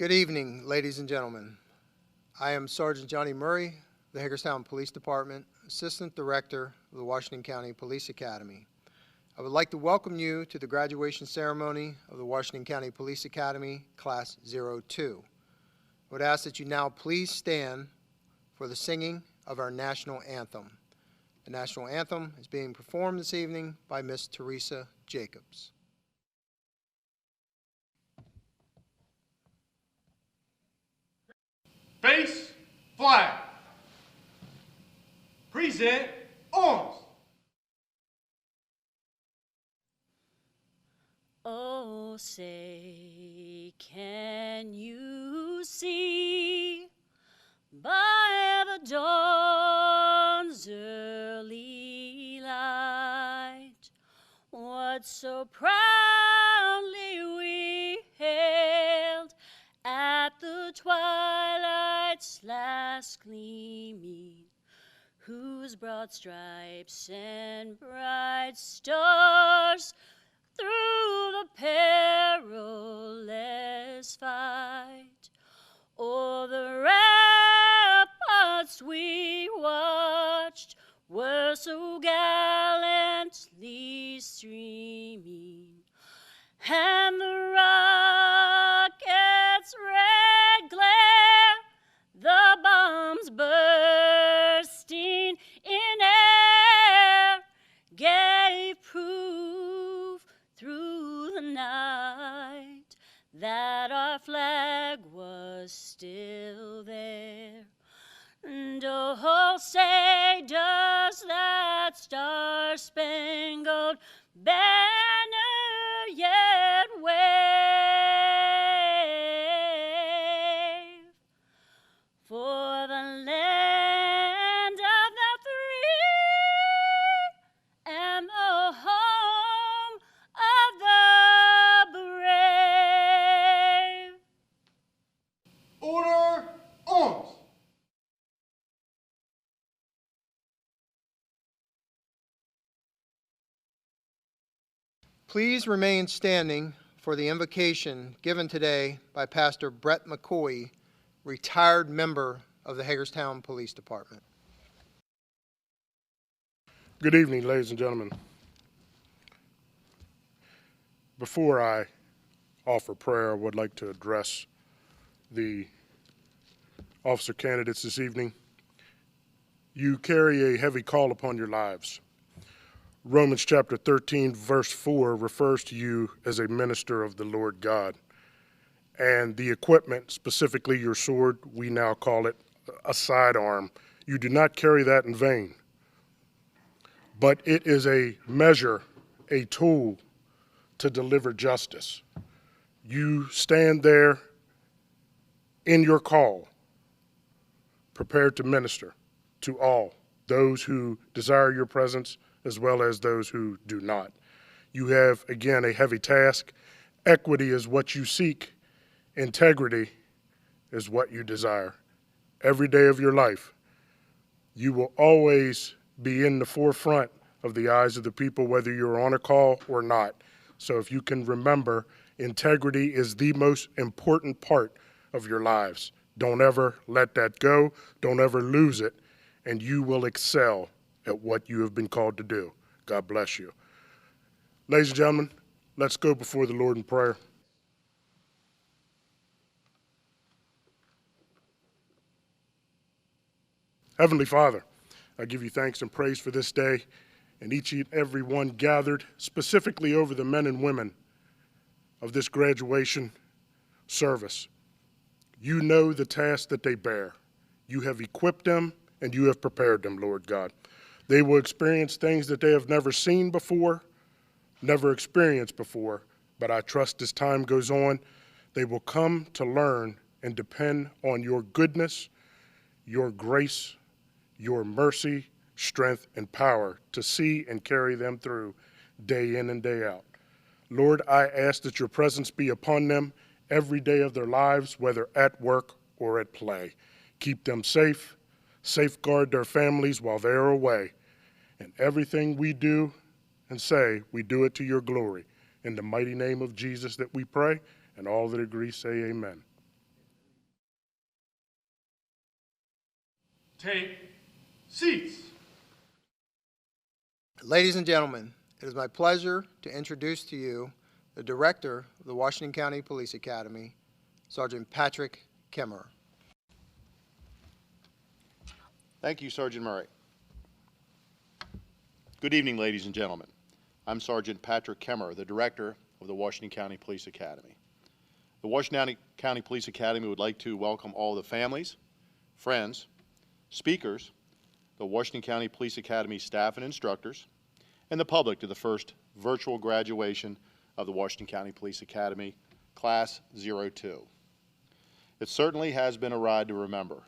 Good evening, ladies and gentlemen. I am Sergeant Johnny Murray, the Hagerstown Police Department, Assistant Director of the Washington County Police Academy. I would like to welcome you to the graduation ceremony of the Washington County Police Academy, Class 02. I would ask that you now please stand for the singing of our national anthem. The national anthem is being performed this evening by Miss Teresa Jacobs. Face, flag. Present, arms. Oh, say, can you see by the dawn's early light what so proudly we hailed at the twilight's last gleaming, whose broad stripes and bright stars through the perilous fight o'er the ramparts we watched were so gallantly streaming, and the rocket's red glare, the bombs bursting in air, gave proof through the night that our flag was still there. And oh, say, does that star-spangled banner yet wave for the land of the free and the home of the brave? Order, arms. Please remain standing for the invocation given today by Pastor Brett McCoy, retired member of the Hagerstown Police Department. Good evening, ladies and gentlemen. Before I offer prayer, I would like to address the officer candidates this evening. You carry a heavy call upon your lives. Romans chapter 13, verse 4 refers to you as a minister of the Lord God. And the equipment, specifically your sword, we now call it a sidearm. You do not carry that in vain. But it is a measure, a tool to deliver justice. You stand there in your call, prepared to minister to all, those who desire your presence as well as those who do not. You have, again, a heavy task. Equity is what you seek. Integrity is what you desire. Every day of your life, you will always be in the forefront of the eyes of the people, whether you're on a call or not. So if you can remember, integrity is the most important part of your lives. Don't ever let that go. Don't ever lose it, and you will excel at what you have been called to do. God bless you. Ladies and gentlemen, let's go before the Lord in prayer. Heavenly Father, I give you thanks and praise for this day and each and every one gathered, specifically over the men and women of this graduation service. You know the task that they bear. You have equipped them and you have prepared them, Lord God. They will experience things that they have never seen before, never experienced before, but I trust as time goes on, they will come to learn and depend on your goodness, your grace, your mercy, strength, and power to see and carry them through day in and day out. Lord, I ask that your presence be upon them every day of their lives, whether at work or at play. Keep them safe, safeguard their families while they are away. And everything we do and say, we do it to your glory. In the mighty name of Jesus that we pray, and all that agree say amen. Take seats. Ladies and gentlemen, it is my pleasure to introduce to you the Director of the Washington County Police Academy, Sergeant Patrick Kemmerer. Thank you, Sergeant Murray. Good evening, ladies and gentlemen. I'm Sergeant Patrick Kemmerer, the Director of the Washington County Police Academy. The Washington County Police Academy would like to welcome all the families, friends, speakers, the Washington County Police Academy staff and instructors, and the public to the first virtual graduation of the Washington County Police Academy, Class 02. It certainly has been a ride to remember.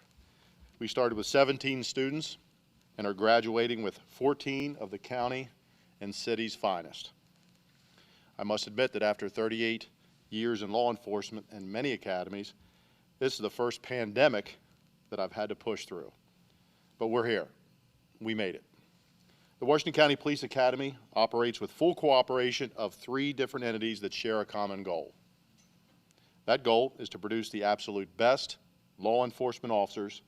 We started with 17 students and are graduating with 14 of the county and city's finest. I must admit that after 38 years in law enforcement and many academies, this is the first pandemic that I've had to push through. But we're here. We made it. The Washington County Police Academy operates with full cooperation of 3 different entities that share a common goal. That goal is to produce the absolute best law enforcement officers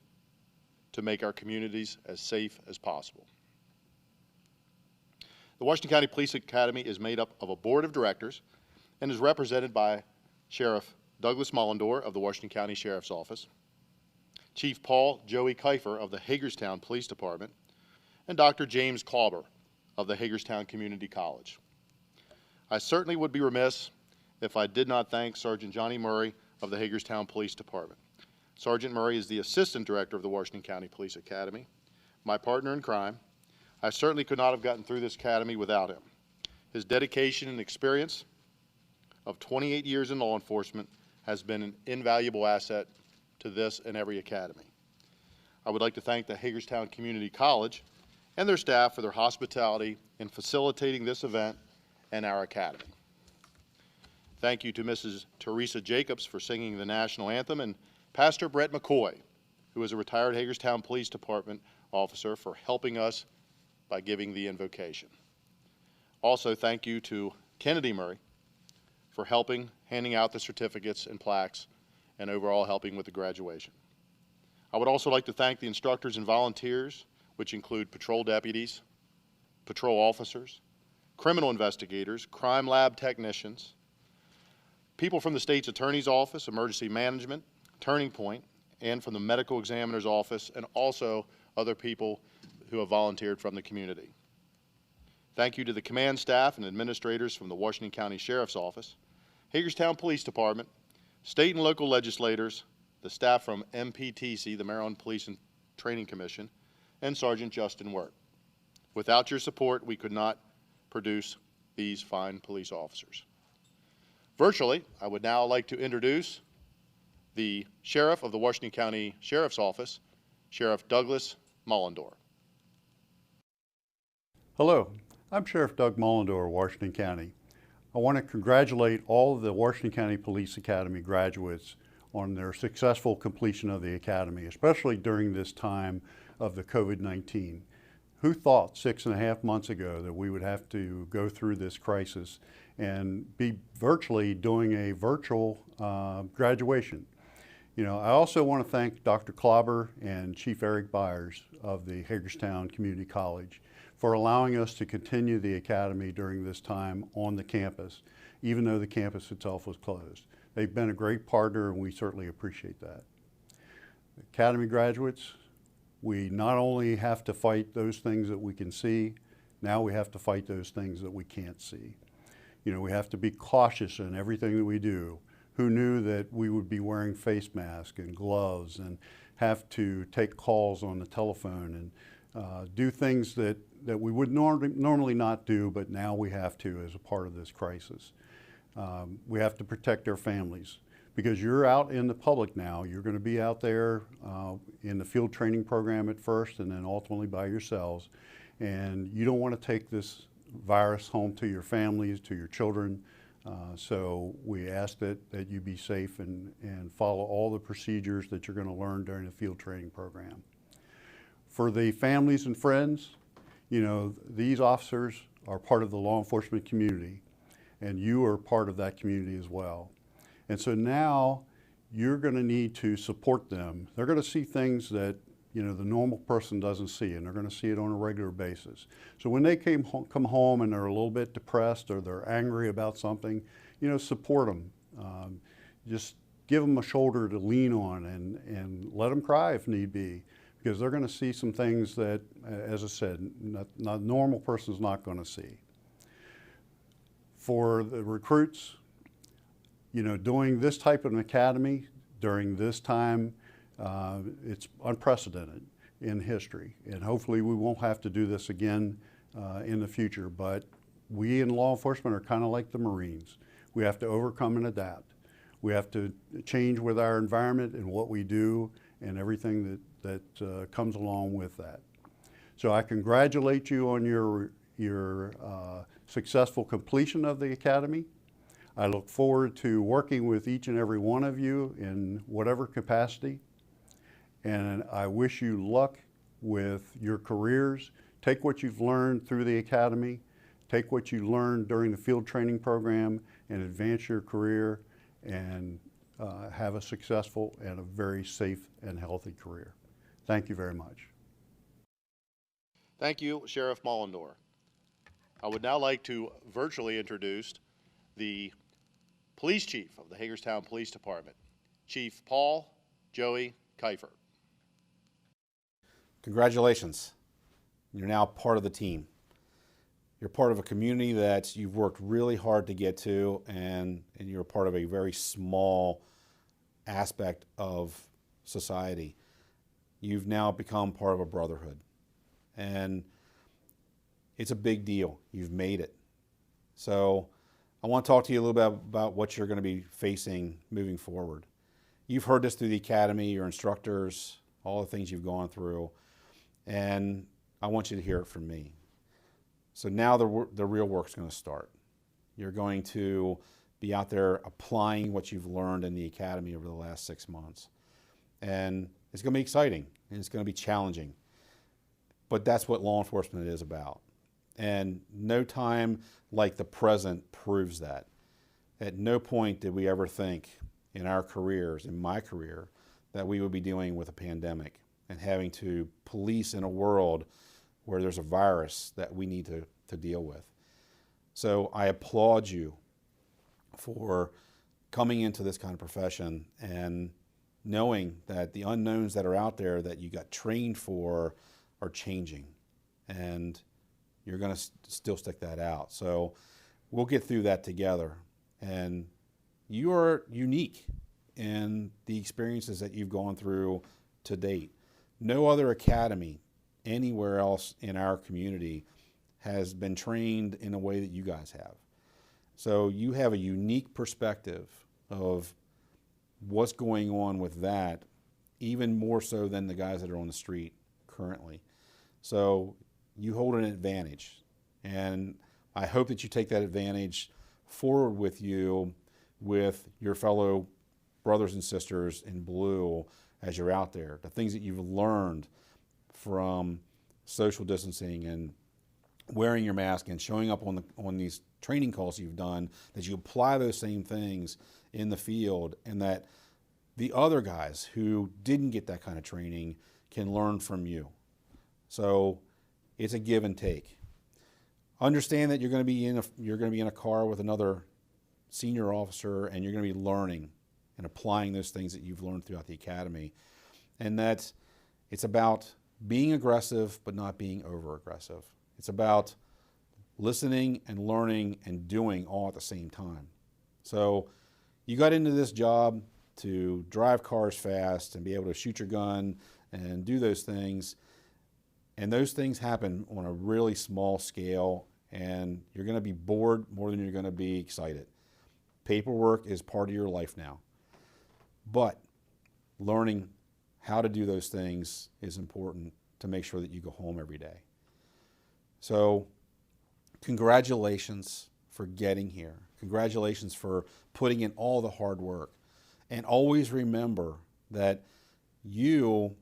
to make our communities as safe as possible. The Washington County Police Academy is made up of a board of directors and is represented by Sheriff Douglas Mullendore of the Washington County Sheriff's Office, Chief Paul Joey Kiefer of the Hagerstown Police Department, and Dr. James Klauber of the Hagerstown Community College. I certainly would be remiss if I did not thank Sergeant Johnny Murray of the Hagerstown Police Department. Sergeant Murray is the Assistant Director of the Washington County Police Academy, my partner in crime. I certainly could not have gotten through this academy without him. His dedication and experience of 28 years in law enforcement has been an invaluable asset to this and every academy. I would like to thank the Hagerstown Community College and their staff for their hospitality in facilitating this event and our academy. Thank you to Mrs. Teresa Jacobs for singing the national anthem, and Pastor Brett McCoy, who is a retired Hagerstown Police Department officer, for helping us by giving the invocation. Also, thank you to Kennedy Murray for handing out the certificates and plaques, and overall helping with the graduation. I would also like to thank the instructors and volunteers, which include patrol deputies, patrol officers, criminal investigators, crime lab technicians, people from the state's attorney's office, emergency management, Turning Point, and from the medical examiner's office, and also other people who have volunteered from the community. Thank you to the command staff and administrators from the Washington County Sheriff's Office, Hagerstown Police Department, state and local legislators, the staff from MPTC, the Maryland Police and Training Commission, and Sergeant Justin Wirt. Without your support, we could not produce these fine police officers. Virtually, I would now like to introduce the Sheriff of the Washington County Sheriff's Office, Sheriff Douglas Mullendore. Hello, I'm Sheriff Doug Mullendore of Washington County. I want to congratulate all of the Washington County Police Academy graduates on their successful completion of the academy, especially during this time of the COVID-19. Who thought 6.5 months ago that we would have to go through this crisis and be virtually doing a virtual graduation? You know, I also want to thank Dr. Klauber and Chief Eric Byers of the Hagerstown Community College for allowing us to continue the academy during this time on the campus, even though the campus itself was closed. They've been a great partner, and we certainly appreciate that. Academy graduates, we not only have to fight those things that we can see, now we have to fight those things that we can't see. You know, we have to be cautious in everything that we do. Who knew that we would be wearing face masks and gloves and have to take calls on the telephone and do things that we would normally not do, but now we have to as a part of this crisis. We have to protect our families, because you're out in the public now. You're going to be out there in the field training program at first, and then ultimately by yourselves. And you don't want to take this virus home to your families, to your children. So we ask that you be safe and follow all the procedures that you're going to learn during the field training program. For the families and friends, you know, these officers are part of the law enforcement community, and you are part of that community as well. And so now you're going to need to support them. They're going to see things that the normal person doesn't see, and they're going to see it on a regular basis. So when they come home and they're a little bit depressed or they're angry about something, support them. Just give them a shoulder to lean on and let them cry if need be, because they're going to see some things that, as I said, not normal person's not going to see. For the recruits, doing this type of an academy during this time, it's unprecedented in history, and hopefully we won't have to do this again in the future. But we in law enforcement are kind of like the Marines. We have to overcome and adapt. We have to change with our environment and what we do and everything that comes along with that. So I congratulate you on your successful completion of the academy. I look forward to working with each and every one of you in whatever capacity. And I wish you luck with your careers. Take what you've learned through the academy, take what you learned during the field training program, and advance your career and have a successful and a very safe and healthy career. Thank you very much. Thank you, Sheriff Mullendore. I would now like to virtually introduce the Police Chief of the Hagerstown Police Department, Chief Paul Joey Kiefer. Congratulations. You're now part of the team. You're part of a community that you've worked really hard to get to, and you're part of a very small aspect of society. You've now become part of a brotherhood, and it's a big deal. You've made it. So I want to talk to you a little bit about what you're going to be facing moving forward. You've heard this through the academy, your instructors, all the things you've gone through, and I want you to hear it from me. So now the real work's going to start. You're going to be out there applying what you've learned in the academy over the last 6 months. And it's going to be exciting, and it's going to be challenging. But that's what law enforcement is about. And no time like the present proves that. At no point did we ever think in our careers, in my career, that we would be dealing with a pandemic and having to police in a world where there's a virus that we need to deal with. So I applaud you for coming into this kind of profession and knowing that the unknowns that are out there that you got trained for are changing, and you're going to still stick that out. So we'll get through that together. And you are unique in the experiences that you've gone through to date. No other academy anywhere else in our community has been trained in a way that you guys have. So you have a unique perspective of what's going on with that, even more so than the guys that are on the street currently. So you hold an advantage, and I hope that you take that advantage forward with you with your fellow brothers and sisters in blue as you're out there. The things that you've learned from social distancing and wearing your mask and showing up on these training calls you've done, that you apply those same things in the field, and that the other guys who didn't get that kind of training can learn from you. So it's a give and take. Understand that you're going to be in a car with another senior officer, and you're going to be learning and applying those things that you've learned throughout the academy, and that it's about being aggressive but not being over aggressive. It's about listening and learning and doing all at the same time. So you got into this job to drive cars fast and be able to shoot your gun and do those things. And those things happen on a really small scale, and you're going to be bored more than you're going to be excited. Paperwork is part of your life now. But learning how to do those things is important to make sure that you go home every day. So congratulations for getting here. Congratulations for putting in all the hard work. And always remember that you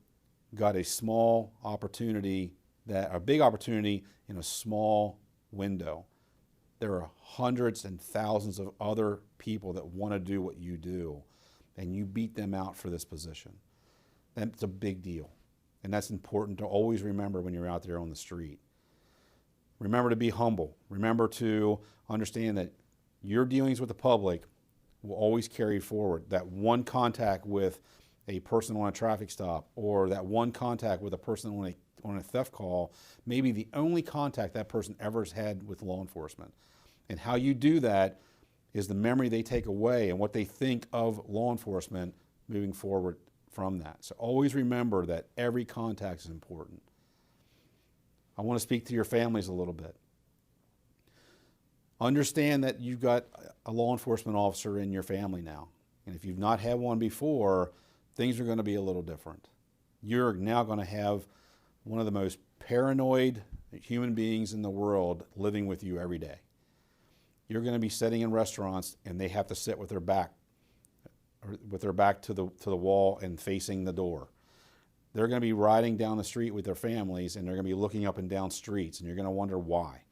got a small opportunity, a big opportunity in a small window. There are hundreds and thousands of other people that want to do what you do, and you beat them out for this position. That's a big deal. And that's important to always remember when you're out there on the street. Remember to be humble. Remember to understand that your dealings with the public will always carry forward. That one contact with a person on a traffic stop, or that one contact with a person on a theft call, may be the only contact that person ever has had with law enforcement. And how you do that is the memory they take away and what they think of law enforcement moving forward from that. So always remember that every contact is important. I want to speak to your families a little bit. Understand that you've got a law enforcement officer in your family now. And if you've not had one before, things are going to be a little different. You're now going to have one of the most paranoid human beings in the world living with you every day. You're going to be sitting in restaurants and they have to sit with their back to the wall and facing the door. They're going to be riding down the street with their families, and they're going to be looking up and down streets, and you're going to wonder why.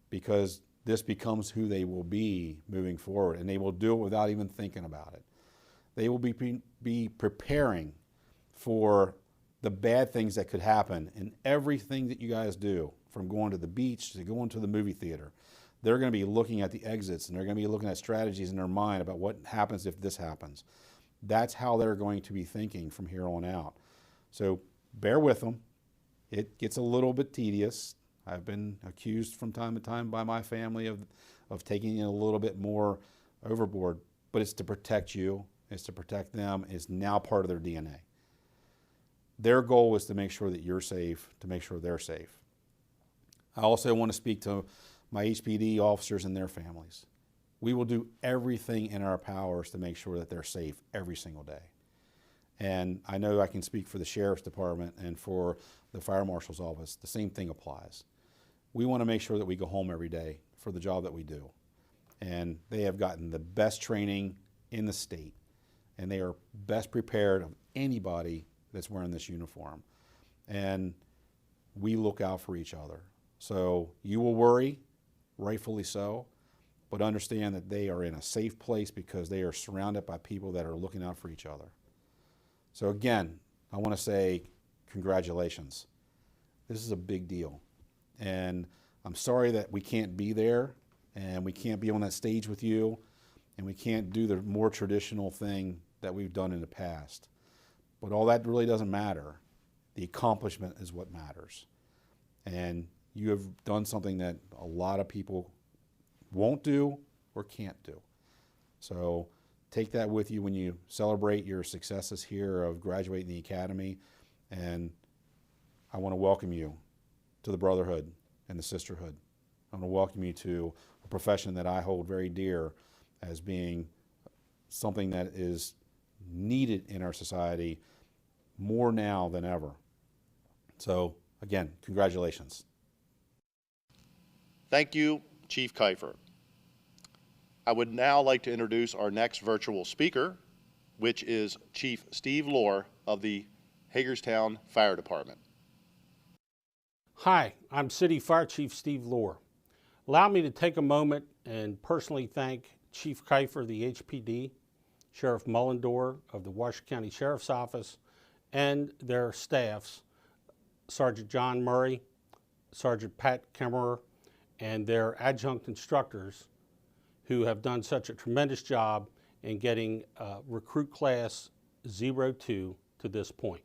Because this becomes who they will be moving forward, and they will do it without even thinking about it. They will be preparing for the bad things that could happen in everything that you guys do, from going to the beach to going to the movie theater. They're going to be looking at the exits, and they're going to be looking at strategies in their mind about what happens if this happens. That's how they're going to be thinking from here on out. So bear with them. It gets a little bit tedious. I've been accused from time to time by my family of taking it a little bit more overboard, but it's to protect you, it's to protect them, it's now part of their DNA. Their goal is to make sure that you're safe, to make sure they're safe. I also want to speak to my HPD officers and their families. We will do everything in our powers to make sure that they're safe every single day. And I know I can speak for the Sheriff's Department and for the Fire Marshal's Office. The same thing applies. We want to make sure that we go home every day for the job that we do. And they have gotten the best training in the state. And they are best prepared of anybody that's wearing this uniform. And we look out for each other. So you will worry, rightfully so, but understand that they are in a safe place because they are surrounded by people that are looking out for each other. So again, I want to say congratulations. This is a big deal. And I'm sorry that we can't be there and we can't be on that stage with you and we can't do the more traditional thing that we've done in the past. But all that really doesn't matter. The accomplishment is what matters. And you have done something that a lot of people won't do or can't do. So take that with you when you celebrate your successes here of graduating the academy. And I want to welcome you to the brotherhood and the sisterhood. I want to welcome you to a profession that I hold very dear as being something that is needed in our society more now than ever. So again, congratulations. Thank you, Chief Kiefer. I would now like to introduce our next virtual speaker, which is Chief Steve Lohr of the Hagerstown Fire Department. Hi, I'm City Fire Chief Steve Lohr. Allow me to take a moment and personally thank Chief Kiefer of the HPD, Sheriff Mullendore of the Washington County Sheriff's Office, and their staffs, Sergeant John Murray, Sergeant Pat Kemmerer, and their adjunct instructors who have done such a tremendous job in getting recruit class 02 to this point.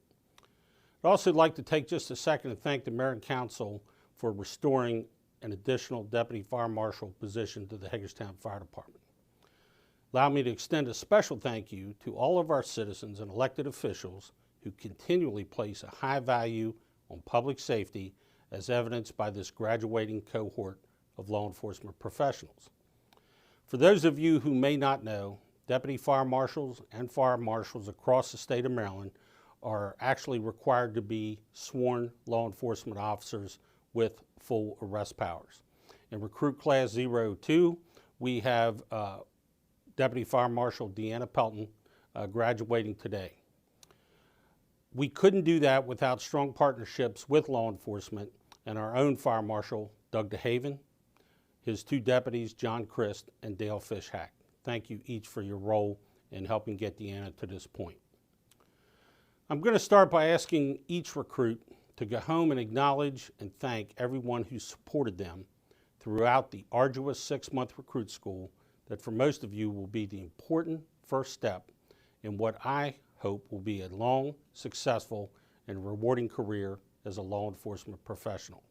I'd also like to take just a second to thank the Mayor and Council for restoring an additional Deputy Fire Marshal position to the Hagerstown Fire Department. Allow me to extend a special thank you to all of our citizens and elected officials who continually place a high value on public safety, as evidenced by this graduating cohort of law enforcement professionals. For those of you who may not know, Deputy Fire Marshals and Fire Marshals across the state of Maryland are actually required to be sworn law enforcement officers with full arrest powers. In Recruit Class 02, we have Deputy Fire Marshal Deanna Pelton graduating today. We couldn't do that without strong partnerships with law enforcement and our own Fire Marshal, Doug DeHaven, his two deputies, John Christ and Dale Fishhack. Thank you each for your role in helping get Deanna to this point. I'm going to start by asking each recruit to go home and acknowledge and thank everyone who supported them throughout the arduous 6-month recruit school that for most of you will be the important first step in what I hope will be a long, successful, and rewarding career as a law enforcement professional.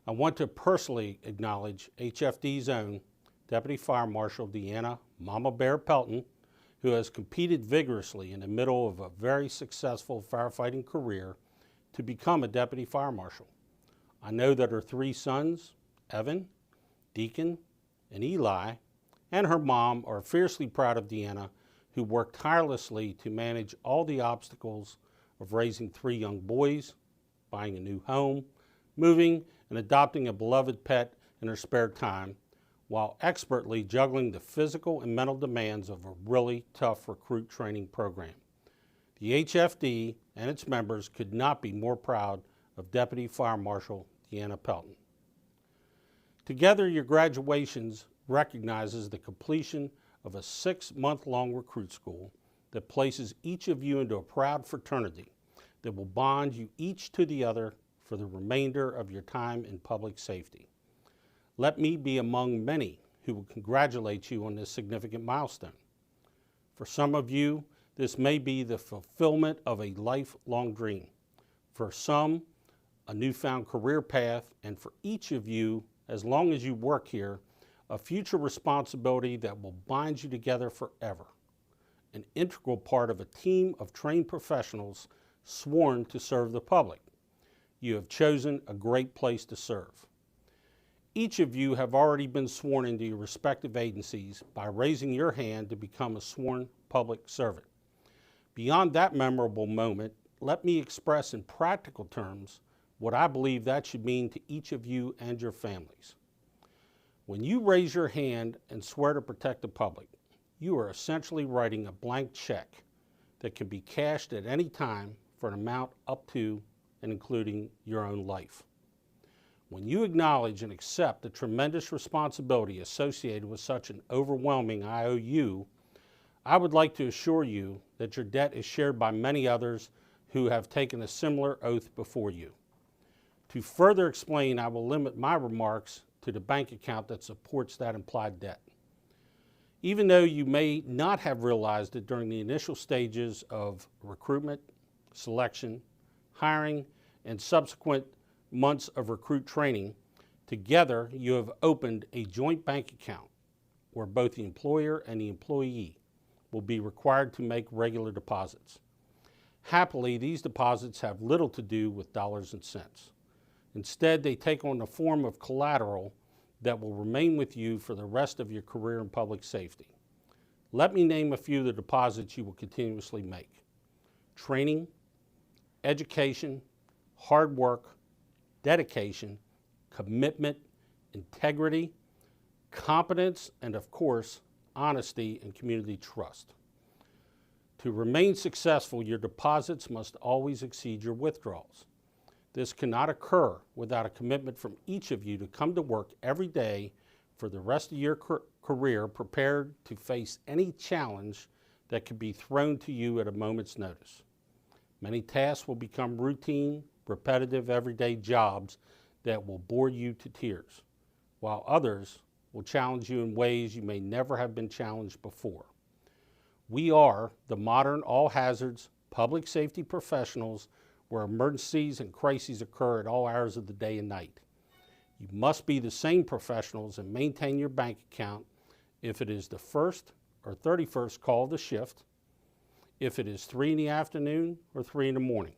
I want to personally acknowledge HFD's own Deputy Fire Marshal Deanna Mama Bear Pelton, who has competed vigorously in the middle of a very successful firefighting career to become a Deputy Fire Marshal. I know that her 3 sons, Evan, Deacon, and Eli, and her mom are fiercely proud of Deanna, who worked tirelessly to manage all the obstacles of raising 3 young boys, buying a new home, moving, and adopting a beloved pet in her spare time, while expertly juggling the physical and mental demands of a really tough recruit training program. The HFD and its members could not be more proud of Deputy Fire Marshal Deanna Pelton. Together, your graduations recognizes the completion of a 6-month-long recruit school that places each of you into a proud fraternity that will bond you each to the other for the remainder of your time in public safety. Let me be among many who will congratulate you on this significant milestone. For some of you, this may be the fulfillment of a lifelong dream. For some, a newfound career path, and for each of you, as long as you work here, a future responsibility that will bind you together forever. An integral part of a team of trained professionals sworn to serve the public. You have chosen a great place to serve. Each of you have already been sworn into your respective agencies by raising your hand to become a sworn public servant. Beyond that memorable moment, let me express in practical terms what I believe that should mean to each of you and your families. When you raise your hand and swear to protect the public, you are essentially writing a blank check that can be cashed at any time for an amount up to and including your own life. When you acknowledge and accept the tremendous responsibility associated with such an overwhelming IOU, I would like to assure you that your debt is shared by many others who have taken a similar oath before you. To further explain, I will limit my remarks to the bank account that supports that implied debt. Even though you may not have realized it during the initial stages of recruitment, selection, hiring, and subsequent months of recruit training, together you have opened a joint bank account where both the employer and the employee will be required to make regular deposits. Happily, these deposits have little to do with dollars and cents. Instead, they take on the form of collateral that will remain with you for the rest of your career in public safety. Let me name a few of the deposits you will continuously make: training, education, hard work, dedication, commitment, integrity, competence, and of course, honesty and community trust. To remain successful, your deposits must always exceed your withdrawals. This cannot occur without a commitment from each of you to come to work every day for the rest of your career prepared to face any challenge that could be thrown to you at a moment's notice. Many tasks will become routine, repetitive, everyday jobs that will bore you to tears, while others will challenge you in ways you may never have been challenged before. We are the modern all-hazards public safety professionals where emergencies and crises occur at all hours of the day and night. You must be the same professionals and maintain your bank account if it is the first or 31st call of the shift, if it is 3 in the afternoon or 3 in the morning.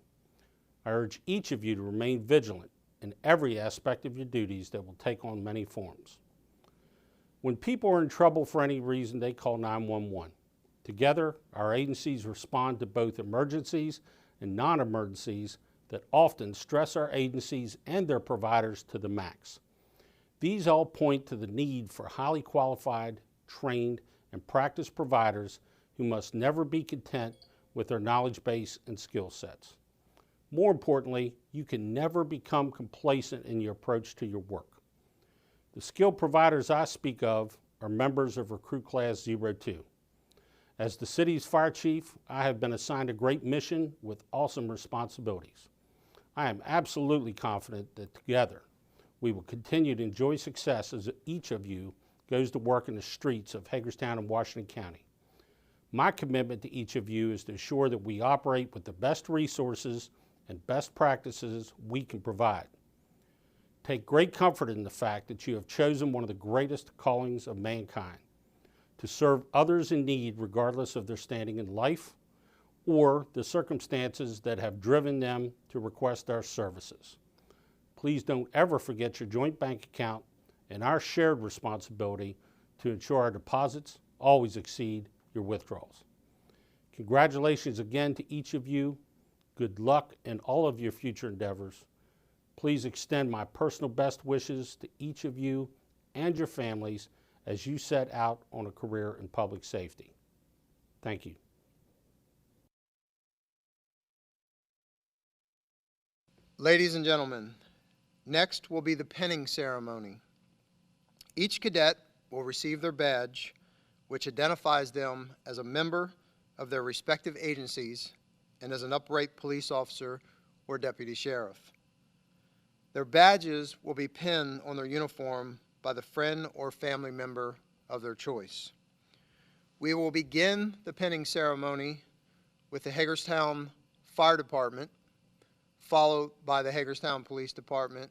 I urge each of you to remain vigilant in every aspect of your duties that will take on many forms. When people are in trouble for any reason, they call 911. Together, our agencies respond to both emergencies and non-emergencies that often stress our agencies and their providers to the max. These all point to the need for highly qualified, trained, and practiced providers who must never be content with their knowledge base and skill sets. More importantly, you can never become complacent in your approach to your work. The skilled providers I speak of are members of Recruit Class 02. As the city's fire chief, I have been assigned a great mission with awesome responsibilities. I am absolutely confident that together we will continue to enjoy success as each of you goes to work in the streets of Hagerstown and Washington County. My commitment to each of you is to ensure that we operate with the best resources and best practices we can provide. Take great comfort in the fact that you have chosen one of the greatest callings of mankind, to serve others in need regardless of their standing in life or the circumstances that have driven them to request our services. Please don't ever forget your joint bank account and our shared responsibility to ensure our deposits always exceed your withdrawals. Congratulations again to each of you. Good luck in all of your future endeavors. Please extend my personal best wishes to each of you and your families as you set out on a career in public safety. Thank you. Ladies and gentlemen, next will be the pinning ceremony. Each cadet will receive their badge, which identifies them as a member of their respective agencies and as an upright police officer or deputy sheriff. Their badges will be pinned on their uniform by the friend or family member of their choice. We will begin the pinning ceremony with the Hagerstown Fire Department, followed by the Hagerstown Police Department,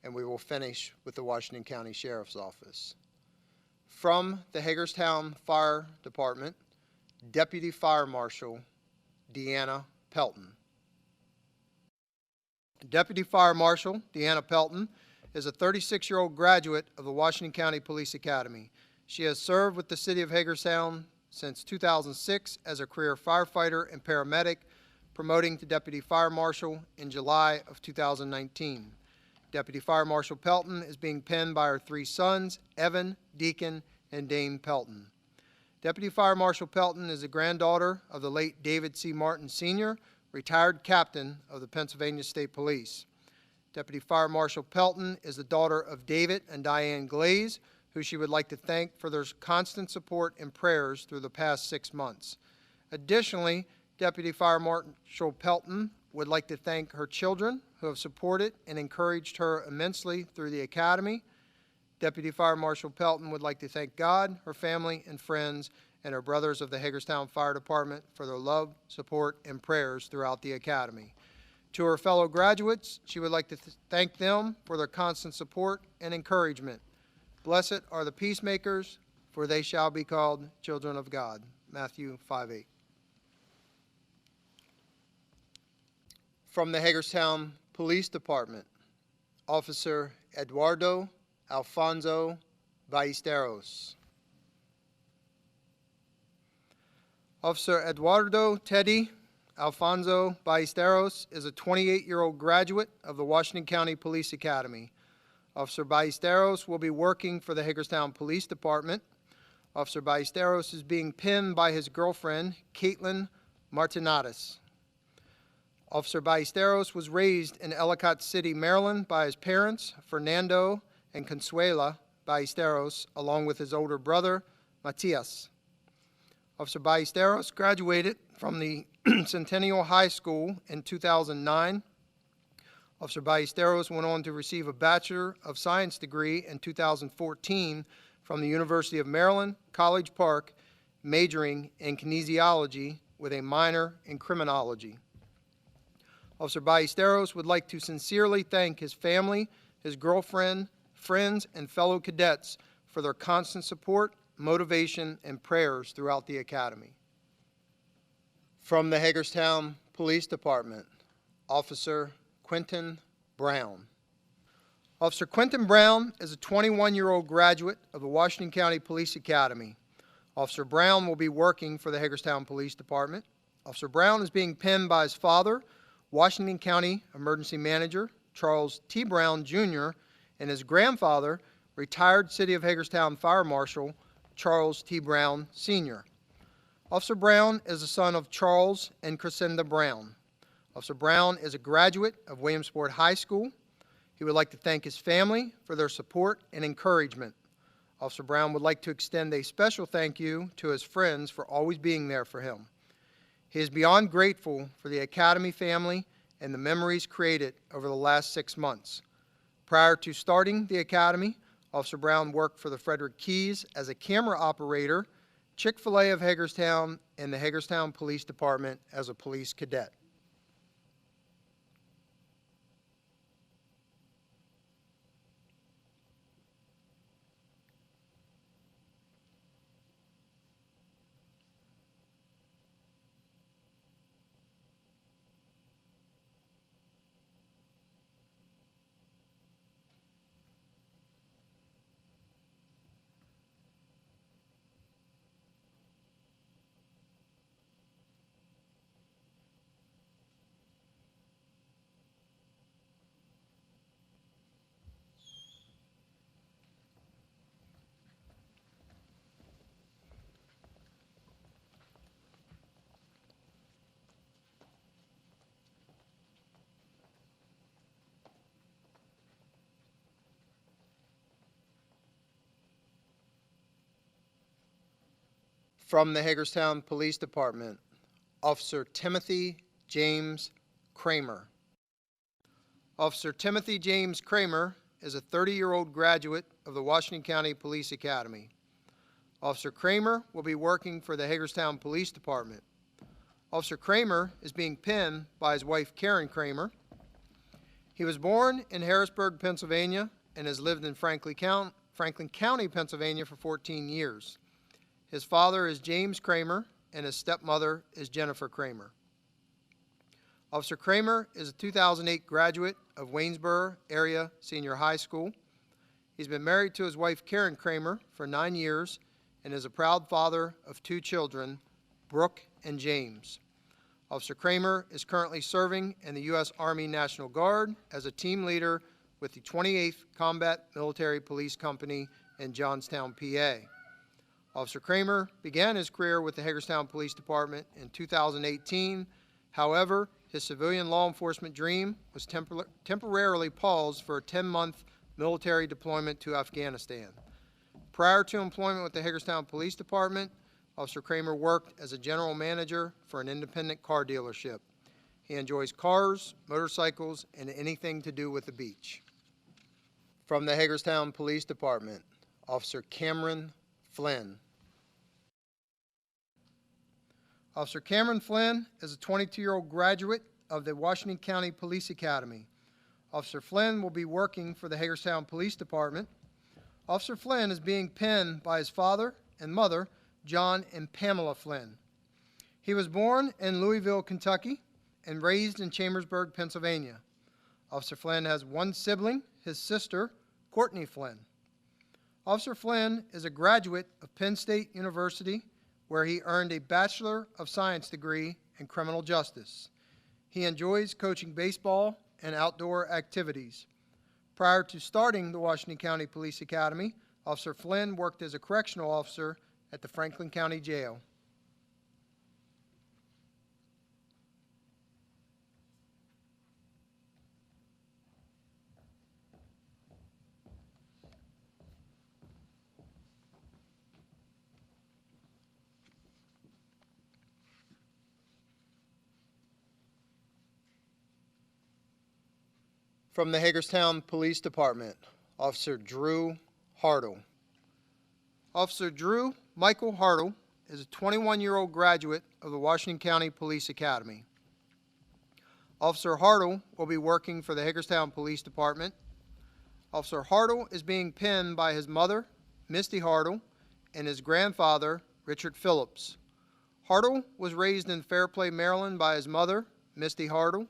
and we will finish with the Washington County Sheriff's Office. From the Hagerstown Fire Department, Deputy Fire Marshal Deanna Pelton. Deputy Fire Marshal Deanna Pelton is a 36-year-old graduate of the Washington County Police Academy. She has served with the City of Hagerstown since 2006 as a career firefighter and paramedic, promoting to Deputy Fire Marshal in July of 2019. Deputy Fire Marshal Pelton is being pinned by her three sons, Evan, Deacon, and Dane Pelton. Deputy Fire Marshal Pelton is a granddaughter of the late David C. Martin Sr., retired captain of the Pennsylvania State Police. Deputy Fire Marshal Pelton is the daughter of David and Diane Glaze, who she would like to thank for their constant support and prayers through the past 6 months. Additionally, Deputy Fire Marshal Pelton would like to thank her children who have supported and encouraged her immensely through the Academy. Deputy Fire Marshal Pelton would like to thank God, her family, and friends, and her brothers of the Hagerstown Fire Department for their love, support, and prayers throughout the Academy. To her fellow graduates, she would like to thank them for their constant support and encouragement. Blessed are the peacemakers, for they shall be called children of God. Matthew 5:8. From the Hagerstown Police Department, Officer Eduardo Alfonso Ballesteros. Officer Eduardo Teddy Alfonso Ballesteros is a 28-year-old graduate of the Washington County Police Academy. Officer Ballesteros will be working for the Hagerstown Police Department. Officer Ballesteros is being pinned by his girlfriend, Caitlin Martinatis. Officer Ballesteros was raised in Ellicott City, Maryland by his parents, Fernando and Consuela Ballesteros, along with his older brother, Matias. Officer Ballesteros graduated from the Centennial High School in 2009. Officer Ballesteros went on to receive a Bachelor of Science degree in 2014 from the University of Maryland, College Park, majoring in kinesiology with a minor in criminology. Officer Ballesteros would like to sincerely thank his family, his girlfriend, friends, and fellow cadets for their constant support, motivation, and prayers throughout the Academy. From the Hagerstown Police Department, Officer Quentin Brown. Officer Quentin Brown is a 21-year-old graduate of the Washington County Police Academy. Officer Brown will be working for the Hagerstown Police Department. Officer Brown is being pinned by his father, Washington County Emergency Manager Charles T. Brown, Jr., and his grandfather, retired City of Hagerstown Fire Marshal Charles T. Brown, Sr. Officer Brown is the son of Charles and Crescenda Brown. Officer Brown is a graduate of Williamsport High School. He would like to thank his family for their support and encouragement. Officer Brown would like to extend a special thank you to his friends for always being there for him. He is beyond grateful for the Academy family and the memories created over the last 6 months. Prior to starting the Academy, Officer Brown worked for the Frederick Keys as a camera operator, Chick-fil-A of Hagerstown, and the Hagerstown Police Department as a police cadet. From the Hagerstown Police Department, Officer Timothy James Kramer. Officer Timothy James Kramer is a 30-year-old graduate of the Washington County Police Academy. Officer Kramer will be working for the Hagerstown Police Department. Officer Kramer is being pinned by his wife Karen Kramer. He was born in Harrisburg, Pennsylvania, and has lived in Franklin County, Pennsylvania for 14 years. His father is James Kramer, and his stepmother is Jennifer Kramer. Officer Kramer is a 2008 graduate of Waynesboro Area Senior High School. He's been married to his wife Karen Kramer for 9 years and is a proud father of 2 children, Brooke and James. Officer Kramer is currently serving in the U.S. Army National Guard as a team leader with the 28th Combat Military Police Company in Johnstown, PA. Officer Kramer began his career with the Hagerstown Police Department in 2018. However, his civilian law enforcement dream was temporarily paused for a 10-month military deployment to Afghanistan. Prior to employment with the Hagerstown Police Department, Officer Kramer worked as a general manager for an independent car dealership. He enjoys cars, motorcycles, and anything to do with the beach. From the Hagerstown Police Department, Officer Cameron Flynn. Officer Cameron Flynn is a 22-year-old graduate of the Washington County Police Academy. Officer Flynn will be working for the Hagerstown Police Department. Officer Flynn is being pinned by his father and mother, John and Pamela Flynn. He was born in Louisville, Kentucky, and raised in Chambersburg, Pennsylvania. Officer Flynn has 1 sibling, his sister, Courtney Flynn. Officer Flynn is a graduate of Penn State University, where he earned a Bachelor of Science degree in criminal justice. He enjoys coaching baseball and outdoor activities. Prior to starting the Washington County Police Academy, Officer Flynn worked as a correctional officer at the Franklin County Jail. From the Hagerstown Police Department, Officer Drew Hartle. Officer Drew Michael Hartle is a 21-year-old graduate of the Washington County Police Academy. Officer Hartle will be working for the Hagerstown Police Department. Officer Hartle is being pinned by his mother, Misty Hartle, and his grandfather, Richard Phillips. Hartle was raised in Fairplay, Maryland by his mother, Misty Hartle,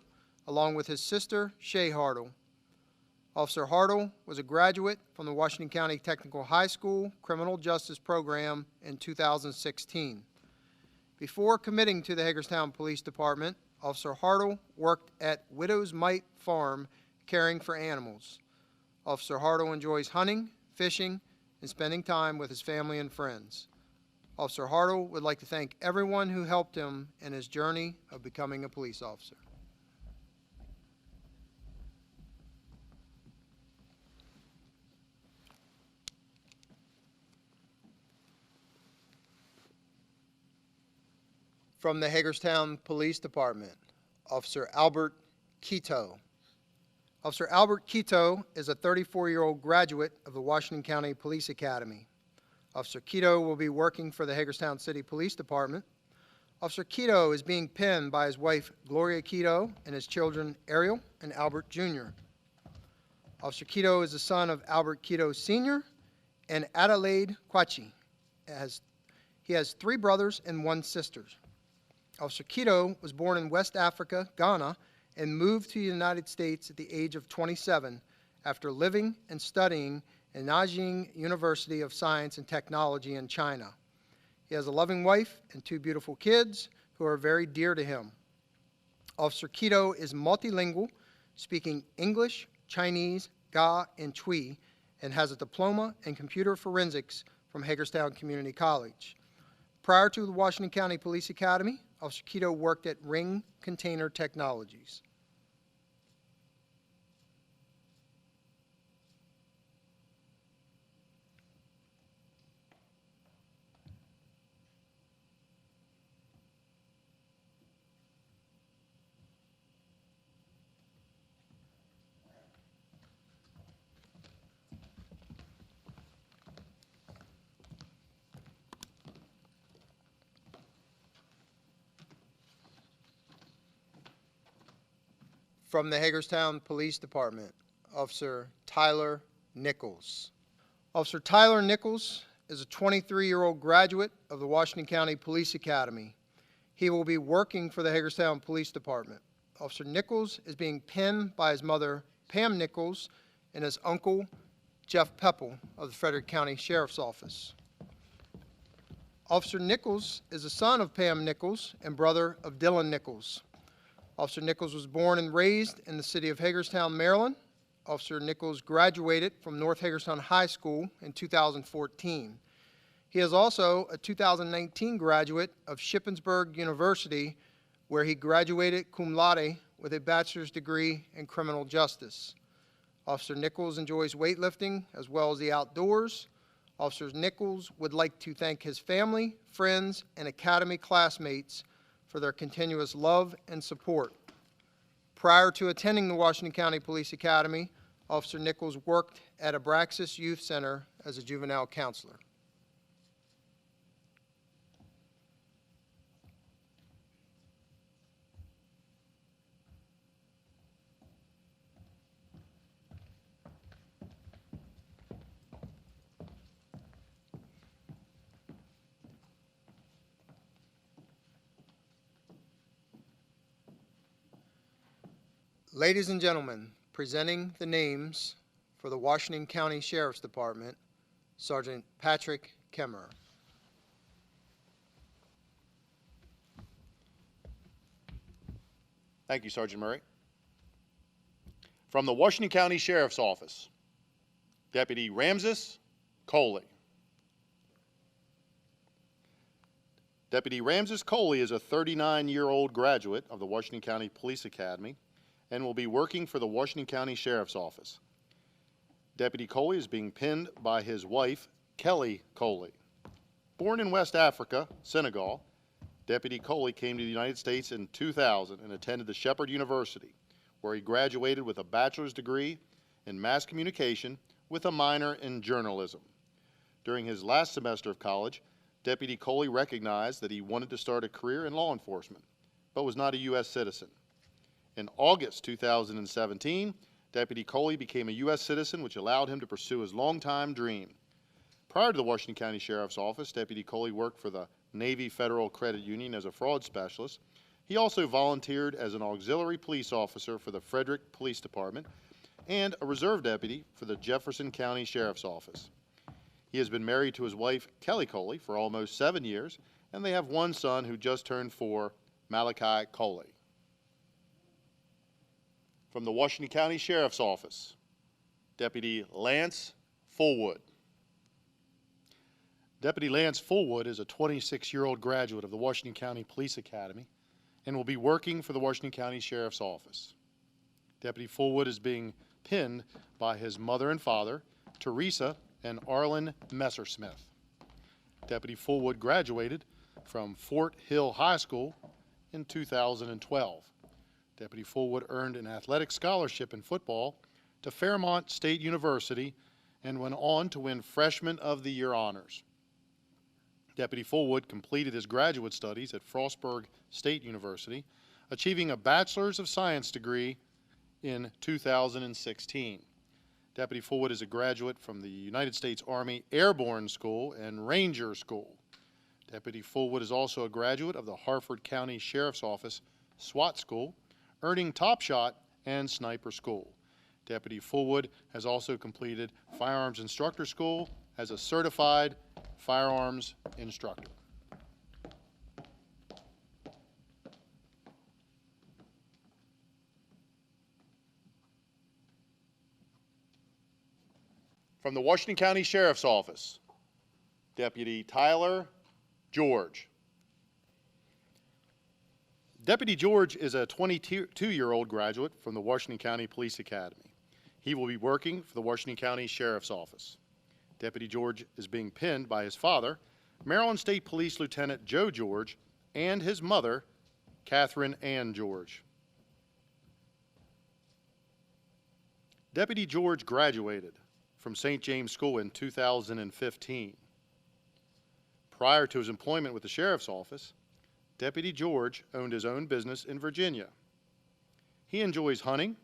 along with his sister, Shay Hartle. Officer Hartle was a graduate from the Washington County Technical High School Criminal Justice Program in 2016. Before committing to the Hagerstown Police Department, Officer Hartle worked at Widow's Mite Farm caring for animals. Officer Hartle enjoys hunting, fishing, and spending time with his family and friends. Officer Hartle would like to thank everyone who helped him in his journey of becoming a police officer. From the Hagerstown Police Department, Officer Albert Quito. Officer Albert Quito is a 34-year-old graduate of the Washington County Police Academy. Officer Quito will be working for the Hagerstown City Police Department. Officer Quito is being pinned by his wife, Gloria Quito, and his children, Ariel and Albert Jr. Officer Quito is the son of Albert Quito Sr. and Adelaide Kwachi. He has 3 brothers and 1 sister. Officer Quito was born in West Africa, Ghana, and moved to the United States at the age of 27 after living and studying at Nanjing University of Science and Technology in China. He has a loving wife and 2 beautiful kids who are very dear to him. Officer Quito is multilingual, speaking English, Chinese, Ga, and Twi, and has a diploma in computer forensics from Hagerstown Community College. Prior to the Washington County Police Academy, Officer Quito worked at Ring Container Technologies. From the Hagerstown Police Department, Officer Tyler Nichols. Officer Tyler Nichols is a 23-year-old graduate of the Washington County Police Academy. He will be working for the Hagerstown Police Department. Officer Nichols is being pinned by his mother, Pam Nichols, and his uncle, Jeff Pepple, of the Frederick County Sheriff's Office. Officer Nichols is the son of Pam Nichols and brother of Dylan Nichols. Officer Nichols was born and raised in the city of Hagerstown, Maryland. Officer Nichols graduated from North Hagerstown High School in 2014. He is also a 2019 graduate of Shippensburg University, where he graduated cum laude with a bachelor's degree in criminal justice. Officer Nichols enjoys weightlifting as well as the outdoors. Officer Nichols would like to thank his family, friends, and academy classmates for their continuous love and support. Prior to attending the Washington County Police Academy, Officer Nichols worked at Abraxas Youth Center as a juvenile counselor. Ladies and gentlemen, presenting the names for the Washington County Sheriff's Department, Sergeant Patrick Kemmerer. Thank you, Sergeant Murray. From the Washington County Sheriff's Office, Deputy Ramses Coley. Deputy Ramses Coley is a 39-year-old graduate of the Washington County Police Academy and will be working for the Washington County Sheriff's Office. Deputy Coley is being pinned by his wife, Kelly Coley. Born in West Africa, Senegal, Deputy Coley came to the United States in 2000 and attended the Shepherd University, where he graduated with a bachelor's degree in mass communication with a minor in journalism. During his last semester of college, Deputy Coley recognized that he wanted to start a career in law enforcement, but was not a U.S. citizen. In August 2017, Deputy Coley became a U.S. citizen, which allowed him to pursue his longtime dream. Prior to the Washington County Sheriff's Office, Deputy Coley worked for the Navy Federal Credit Union as a fraud specialist. He also volunteered as an auxiliary police officer for the Frederick Police Department and a reserve deputy for the Jefferson County Sheriff's Office. He has been married to his wife, Kelly Coley, for almost 7 years, and they have one son who just turned 4, Malachi Coley. From the Washington County Sheriff's Office, Deputy Lance Fullwood. Deputy Lance Fullwood is a 26-year-old graduate of the Washington County Police Academy and will be working for the Washington County Sheriff's Office. Deputy Fullwood is being pinned by his mother and father, Teresa and Arlen Messersmith. Deputy Fullwood graduated from Fort Hill High School in 2012. Deputy Fullwood earned an athletic scholarship in football to Fairmont State University and went on to win Freshman of the Year honors. Deputy Fullwood completed his graduate studies at Frostburg State University, achieving a Bachelor's of Science degree in 2016. Deputy Fullwood is a graduate from the United States Army Airborne School and Ranger School. Deputy Fullwood is also a graduate of the Harford County Sheriff's Office SWAT School, earning Top Shot and Sniper School. Deputy Fullwood has also completed Firearms Instructor School as a certified firearms instructor. From the Washington County Sheriff's Office, Deputy Tyler George. Deputy George is a 22-year-old graduate from the Washington County Police Academy. He will be working for the Washington County Sheriff's Office. Deputy George is being pinned by his father, Maryland State Police Lieutenant Joe George, and his mother, Catherine Ann George. Deputy George graduated from St. James School in 2015. Prior to his employment with the Sheriff's Office, Deputy George owned his own business in Virginia. He enjoys hunting,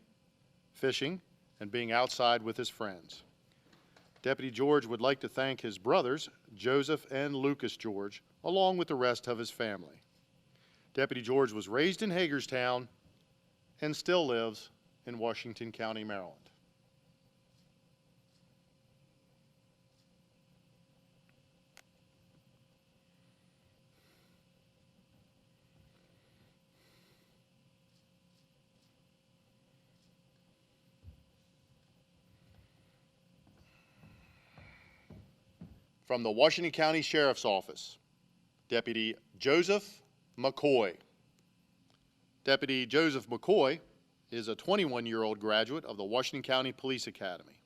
fishing, and being outside with his friends. Deputy George would like to thank his brothers, Joseph and Lucas George, along with the rest of his family. Deputy George was raised in Hagerstown and still lives in Washington County, Maryland. From the Washington County Sheriff's Office, Deputy Joseph McCoy. Deputy Joseph McCoy is a 21-year-old graduate of the Washington County Police Academy.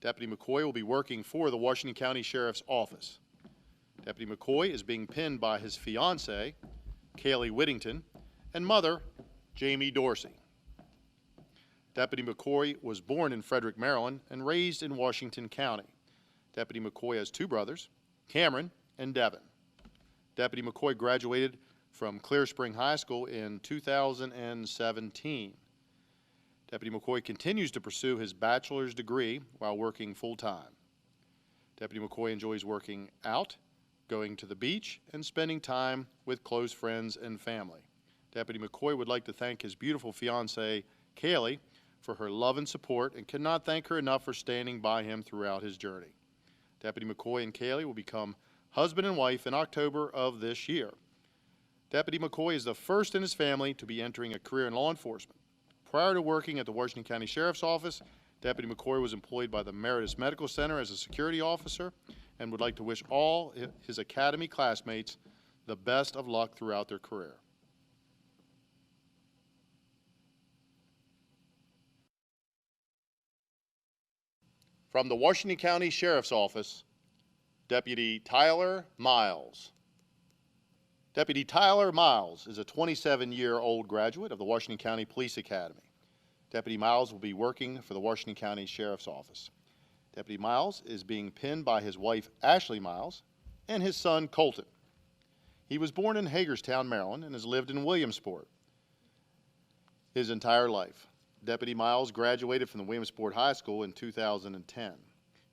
Deputy McCoy will be working for the Washington County Sheriff's Office. Deputy McCoy is being pinned by his fiancée, Kaylee Whittington, and mother, Jamie Dorsey. Deputy McCoy was born in Frederick, Maryland, and raised in Washington County. Deputy McCoy has two brothers, Cameron and Devin. Deputy McCoy graduated from Clear Spring High School in 2017. Deputy McCoy continues to pursue his bachelor's degree while working full-time. Deputy McCoy enjoys working out, going to the beach, and spending time with close friends and family. Deputy McCoy would like to thank his beautiful fiancée, Kaylee, for her love and support and cannot thank her enough for standing by him throughout his journey. Deputy McCoy and Kaylee will become husband and wife in October of this year. Deputy McCoy is the first in his family to be entering a career in law enforcement. Prior to working at the Washington County Sheriff's Office, Deputy McCoy was employed by the Meritus Medical Center as a security officer and would like to wish all his academy classmates the best of luck throughout their career. From the Washington County Sheriff's Office, Deputy Tyler Miles. Deputy Tyler Miles is a 27-year-old graduate of the Washington County Police Academy. Deputy Miles will be working for the Washington County Sheriff's Office. Deputy Miles is being pinned by his wife, Ashley Miles, and his son, Colton. He was born in Hagerstown, Maryland, and has lived in Williamsport his entire life. Deputy Miles graduated from the Williamsport High School in 2010.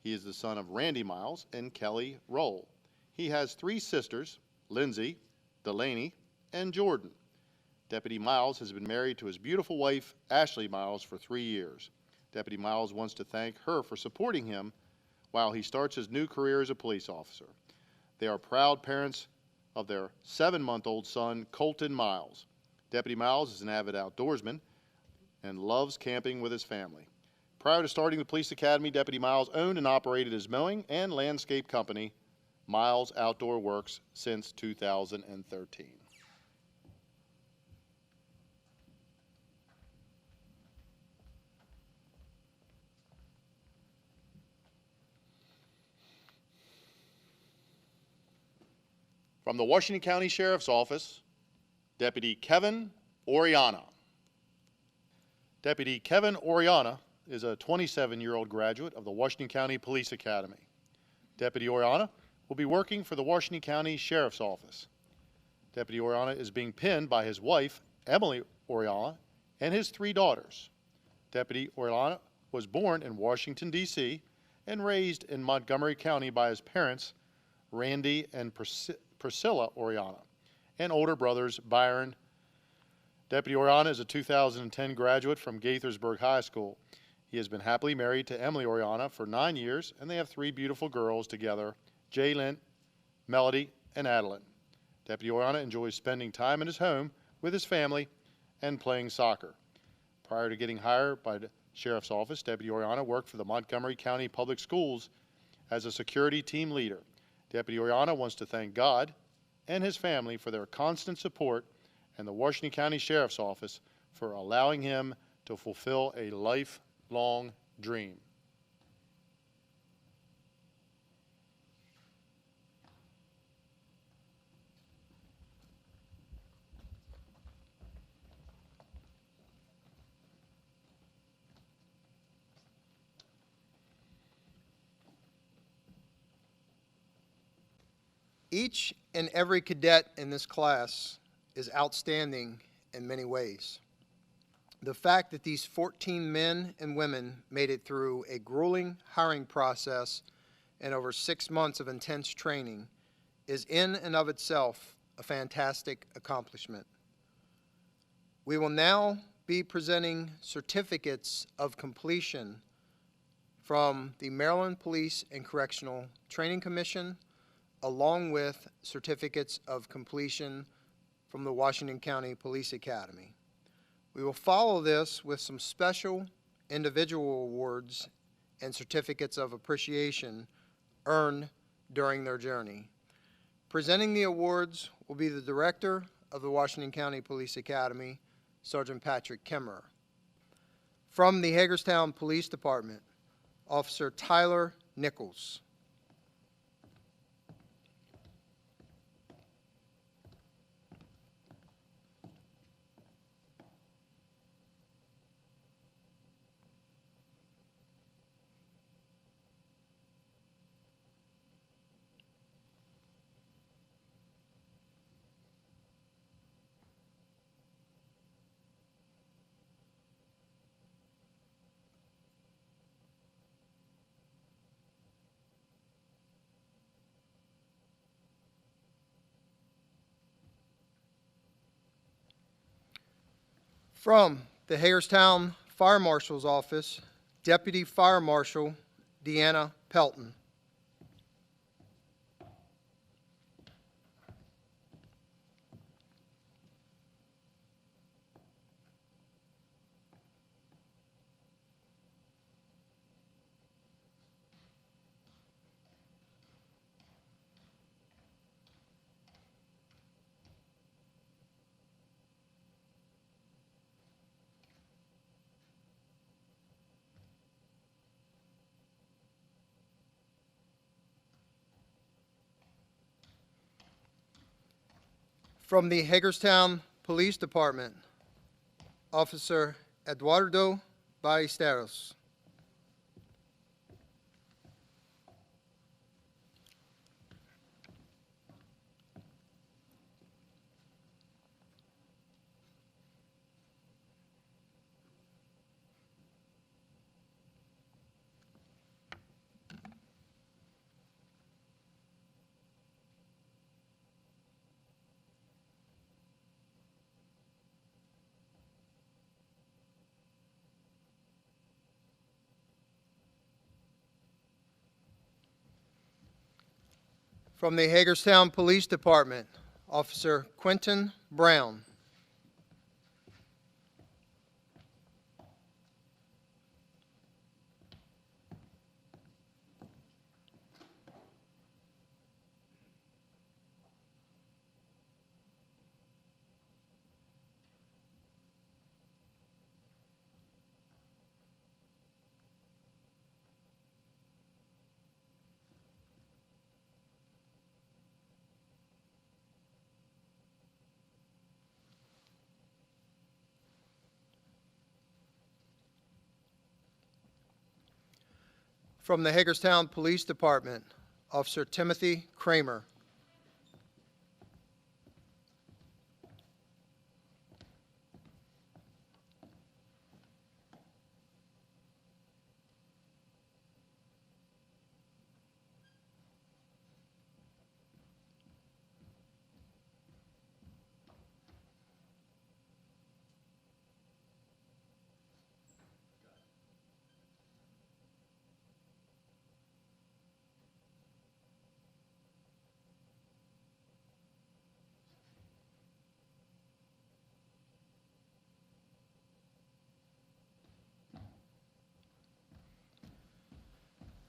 He is the son of Randy Miles and Kelly Roll. He has three sisters, Lindsay, Delaney, and Jordan. Deputy Miles has been married to his beautiful wife, Ashley Miles, for 3 years. Deputy Miles wants to thank her for supporting him while he starts his new career as a police officer. They are proud parents of their 7-month-old son, Colton Miles. Deputy Miles is an avid outdoorsman and loves camping with his family. Prior to starting the police academy, Deputy Miles owned and operated his mowing and landscape company, Miles Outdoor Works, since 2013. From the Washington County Sheriff's Office, Deputy Kevin Oriana. Deputy Kevin Oriana is a 27-year-old graduate of the Washington County Police Academy. Deputy Oriana will be working for the Washington County Sheriff's Office. Deputy Oriana is being pinned by his wife, Emily Oriana, and his 3 daughters. Deputy Oriana was born in Washington, D.C., and raised in Montgomery County by his parents, Randy and Priscilla Oriana, and older brothers, Byron. Deputy Oriana is a 2010 graduate from Gaithersburg High School. He has been happily married to Emily Oriana for 9 years, and they have 3 beautiful girls together, Jaylyn, Melody, and Adeline. Deputy Oriana enjoys spending time in his home with his family and playing soccer. Prior to getting hired by the Sheriff's Office, Deputy Oriana worked for the Montgomery County Public Schools as a security team leader. Deputy Oriana wants to thank God and his family for their constant support and the Washington County Sheriff's Office for allowing him to fulfill a lifelong dream. Each and every cadet in this class is outstanding in many ways. The fact that these 14 men and women made it through a grueling hiring process and over 6 months of intense training is in and of itself a fantastic accomplishment. We will now be presenting certificates of completion from the Maryland Police and Correctional Training Commission, along with certificates of completion from the Washington County Police Academy. We will follow this with some special individual awards and certificates of appreciation earned during their journey. Presenting the awards will be the Director of the Washington County Police Academy, Sergeant Patrick Kimmerer. From the Hagerstown Police Department, Officer Tyler Nichols. From the Hagerstown Fire Marshal's Office, Deputy Fire Marshal Deanna Pelton. From the Hagerstown Police Department, Officer Eduardo Ballesteros. From the Hagerstown Police Department, Officer Quentin Brown. From the Hagerstown Police Department, Officer Timothy Kramer.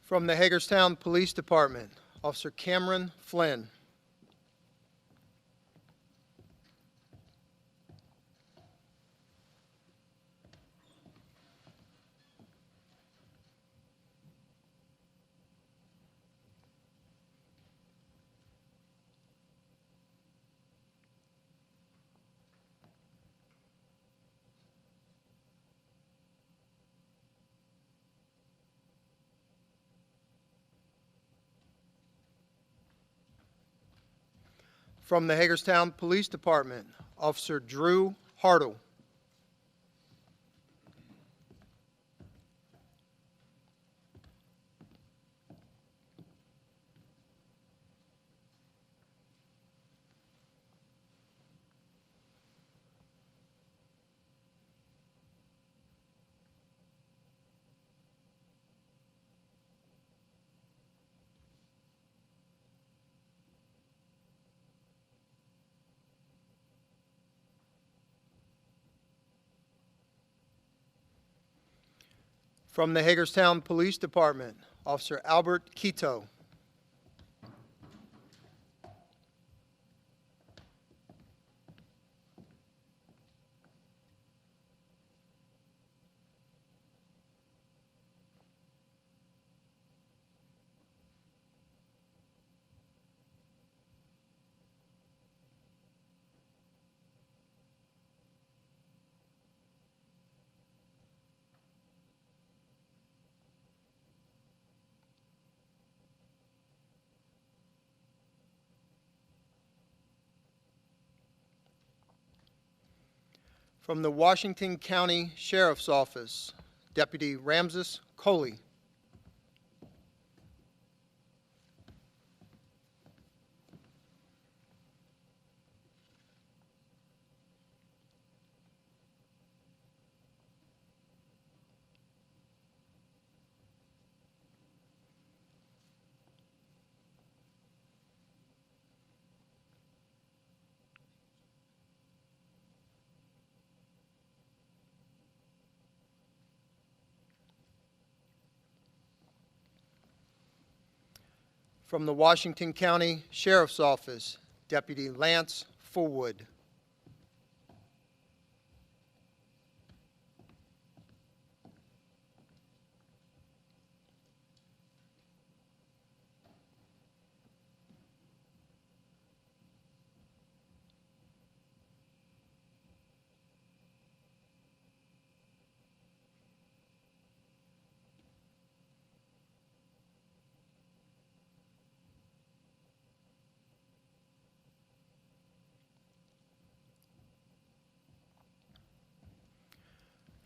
From the Hagerstown Police Department, Officer Cameron Flynn. From the Hagerstown Police Department, Officer Drew Hartle. From the Hagerstown Police Department, Officer Albert Quito. From the Washington County Sheriff's Office, Deputy Ramses Coley. From the Washington County Sheriff's Office, Deputy Lance Fullwood.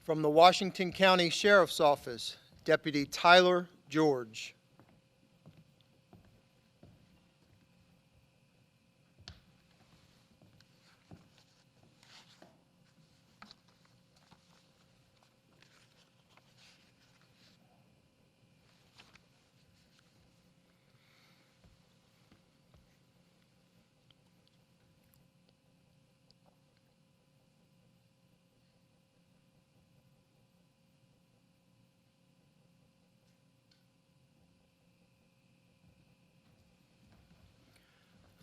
From the Washington County Sheriff's Office, Deputy Tyler George.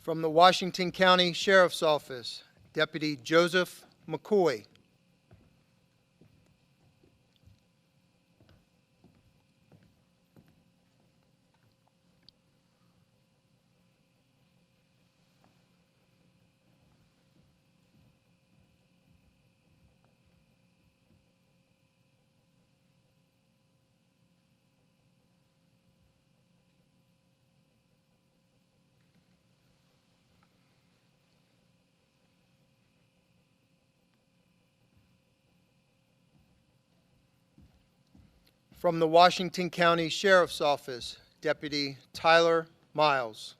From the Washington County Sheriff's Office, Deputy Joseph McCoy. From the Washington County Sheriff's Office, Deputy Tyler Miles.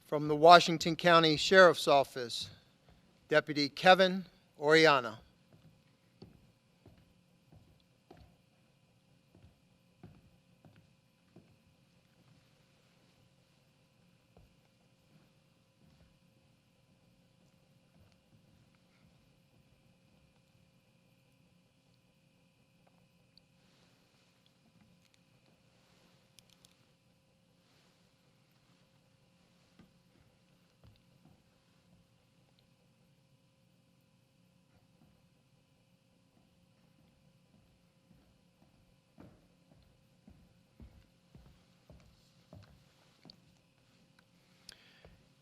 From the Washington County Sheriff's Office, Deputy Kevin Oriana.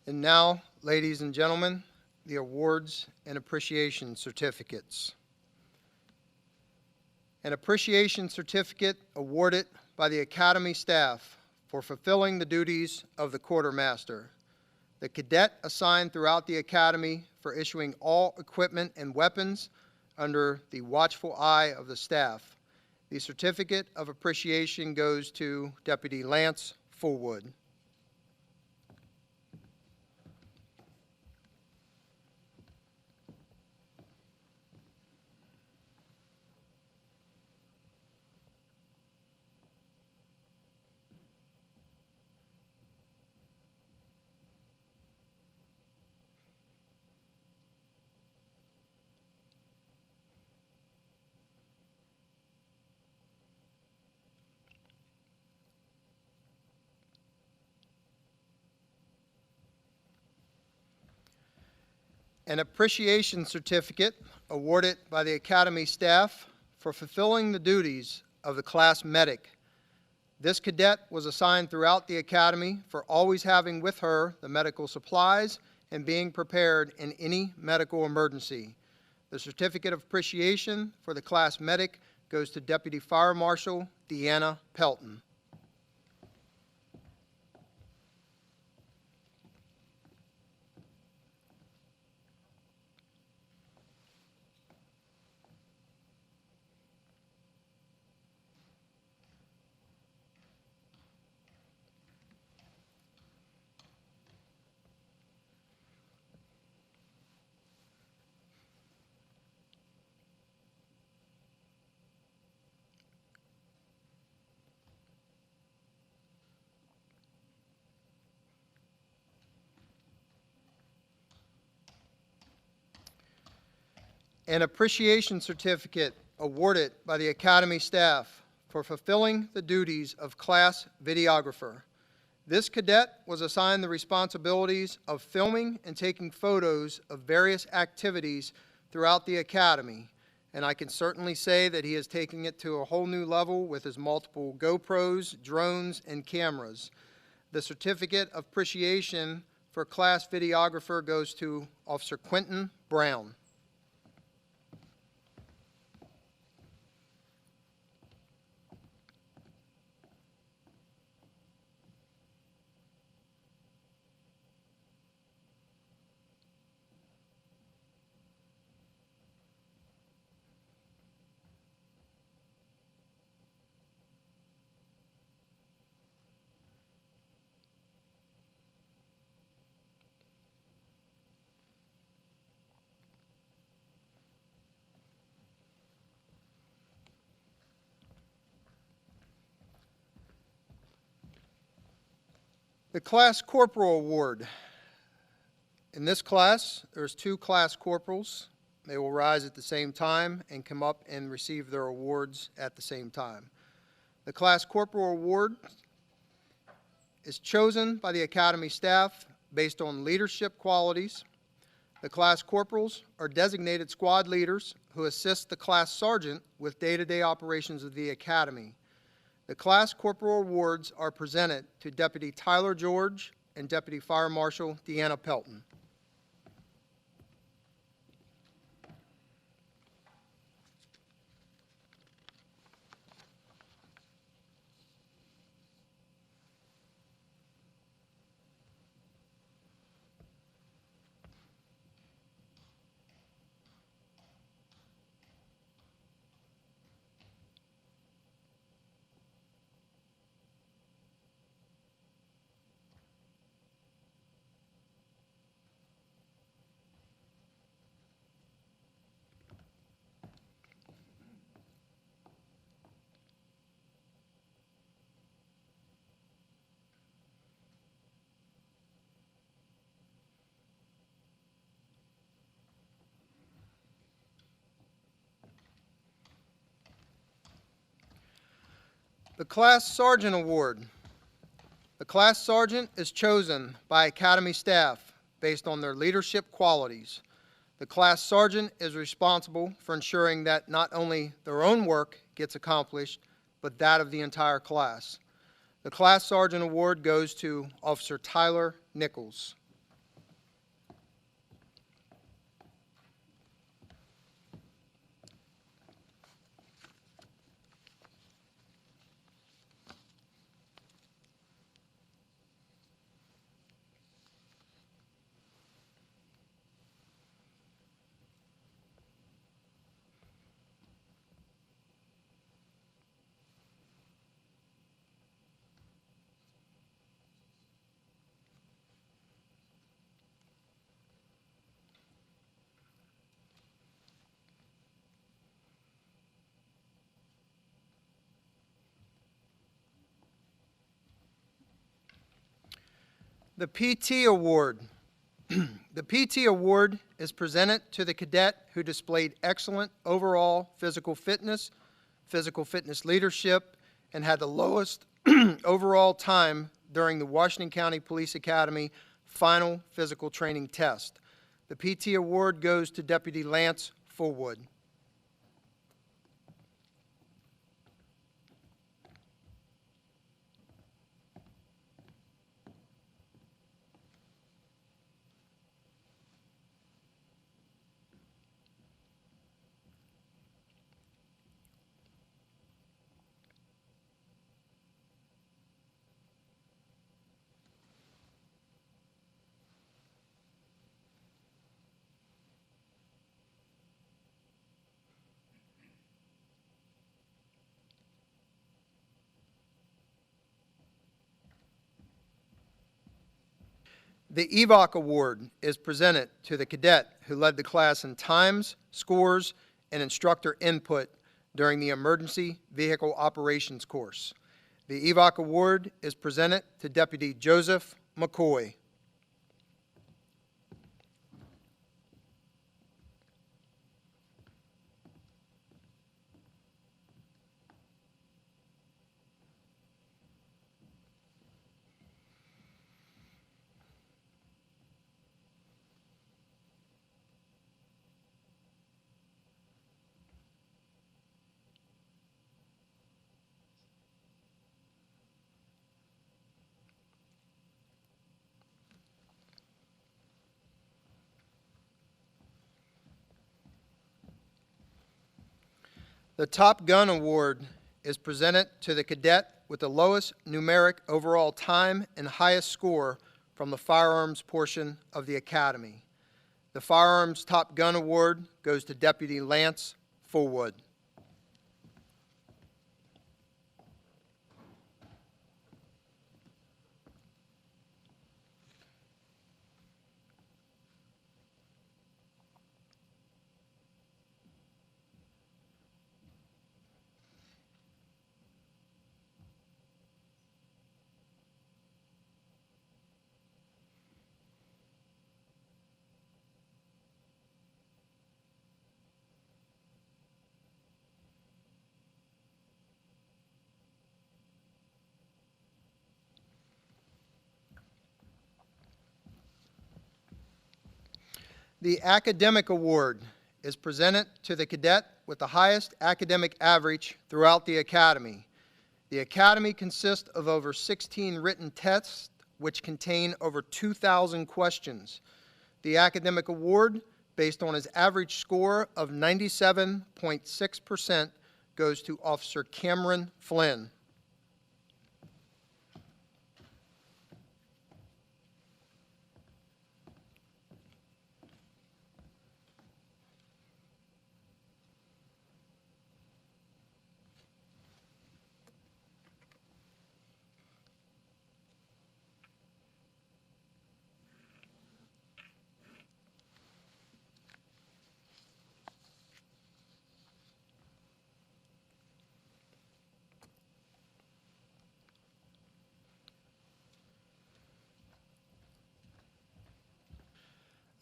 And now, ladies and gentlemen, the awards and appreciation certificates. An appreciation certificate awarded by the Academy staff for fulfilling the duties of the quartermaster. The cadet assigned throughout the Academy for issuing all equipment and weapons under the watchful eye of the staff. The certificate of appreciation goes to Deputy Lance Fullwood. An appreciation certificate awarded by the Academy staff for fulfilling the duties of the class medic. This cadet was assigned throughout the Academy for always having with her the medical supplies and being prepared in any medical emergency. The certificate of appreciation for the class medic goes to Deputy Fire Marshal Deanna Pelton. An appreciation certificate awarded by the Academy staff for fulfilling the duties of class videographer. This cadet was assigned the responsibilities of filming and taking photos of various activities throughout the Academy, and I can certainly say that he is taking it to a whole new level with his multiple GoPros, drones, and cameras. The certificate of appreciation for class videographer goes to Officer Quentin Brown. The Class Corporal Award. In this class, there's 2 class corporals. They will rise at the same time and come up and receive their awards at the same time. The Class Corporal Award is chosen by the Academy staff based on leadership qualities, The class corporals are designated squad leaders who assist the class sergeant with day-to-day operations of the academy. The class corporal awards are presented to Deputy Tyler George and Deputy Fire Marshal Deanna Pelton. The Class Sergeant Award. The Class Sergeant is chosen by Academy staff based on their leadership qualities. The Class Sergeant is responsible for ensuring that not only their own work gets accomplished, but that of the entire class. The Class Sergeant Award goes to Officer Tyler Nichols. The PT Award. The PT Award is presented to the cadet who displayed excellent overall physical fitness leadership, and had the lowest overall time during the Washington County Police Academy final physical training test. The PT Award goes to Deputy Lance Fullwood. The EVOC Award is presented to the cadet who led the class in times, scores, and instructor input during the Emergency Vehicle Operations course. The EVOC Award is presented to Deputy Joseph McCoy. The Top Gun Award is presented to the cadet with the lowest numeric overall time and highest score from the firearms portion of the academy. The Firearms Top Gun Award goes to Deputy Lance Fullwood. The Academic Award is presented to the cadet with the highest academic average throughout the Academy. The Academy consists of over 16 written tests, which contain over 2,000 questions. The Academic Award, based on his average score of 97.6%, goes to Officer Cameron Flynn.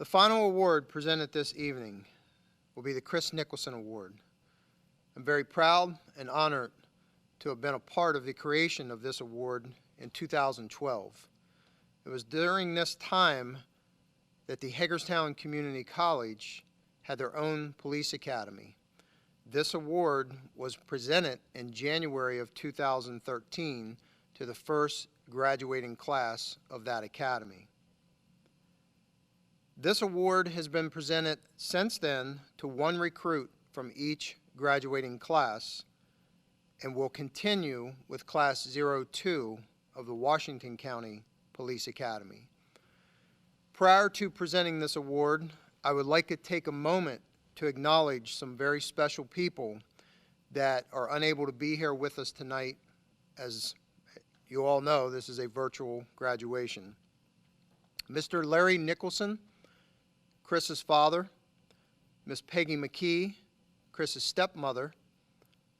The final award presented this evening will be the Chris Nicholson Award. I'm very proud and honored to have been a part of the creation of this award in 2012. It was during this time that the Hagerstown Community College had their own police academy. This award was presented in January of 2013 to the first graduating class of that academy. This award has been presented since then to one recruit from each graduating class and will continue with Class 02 of the Washington County Police Academy. Prior to presenting this award, I would like to take a moment to acknowledge some very special people that are unable to be here with us tonight. As you all know, this is a virtual graduation. Mr. Larry Nicholson, Chris's father, Miss Peggy McKee, Chris's stepmother,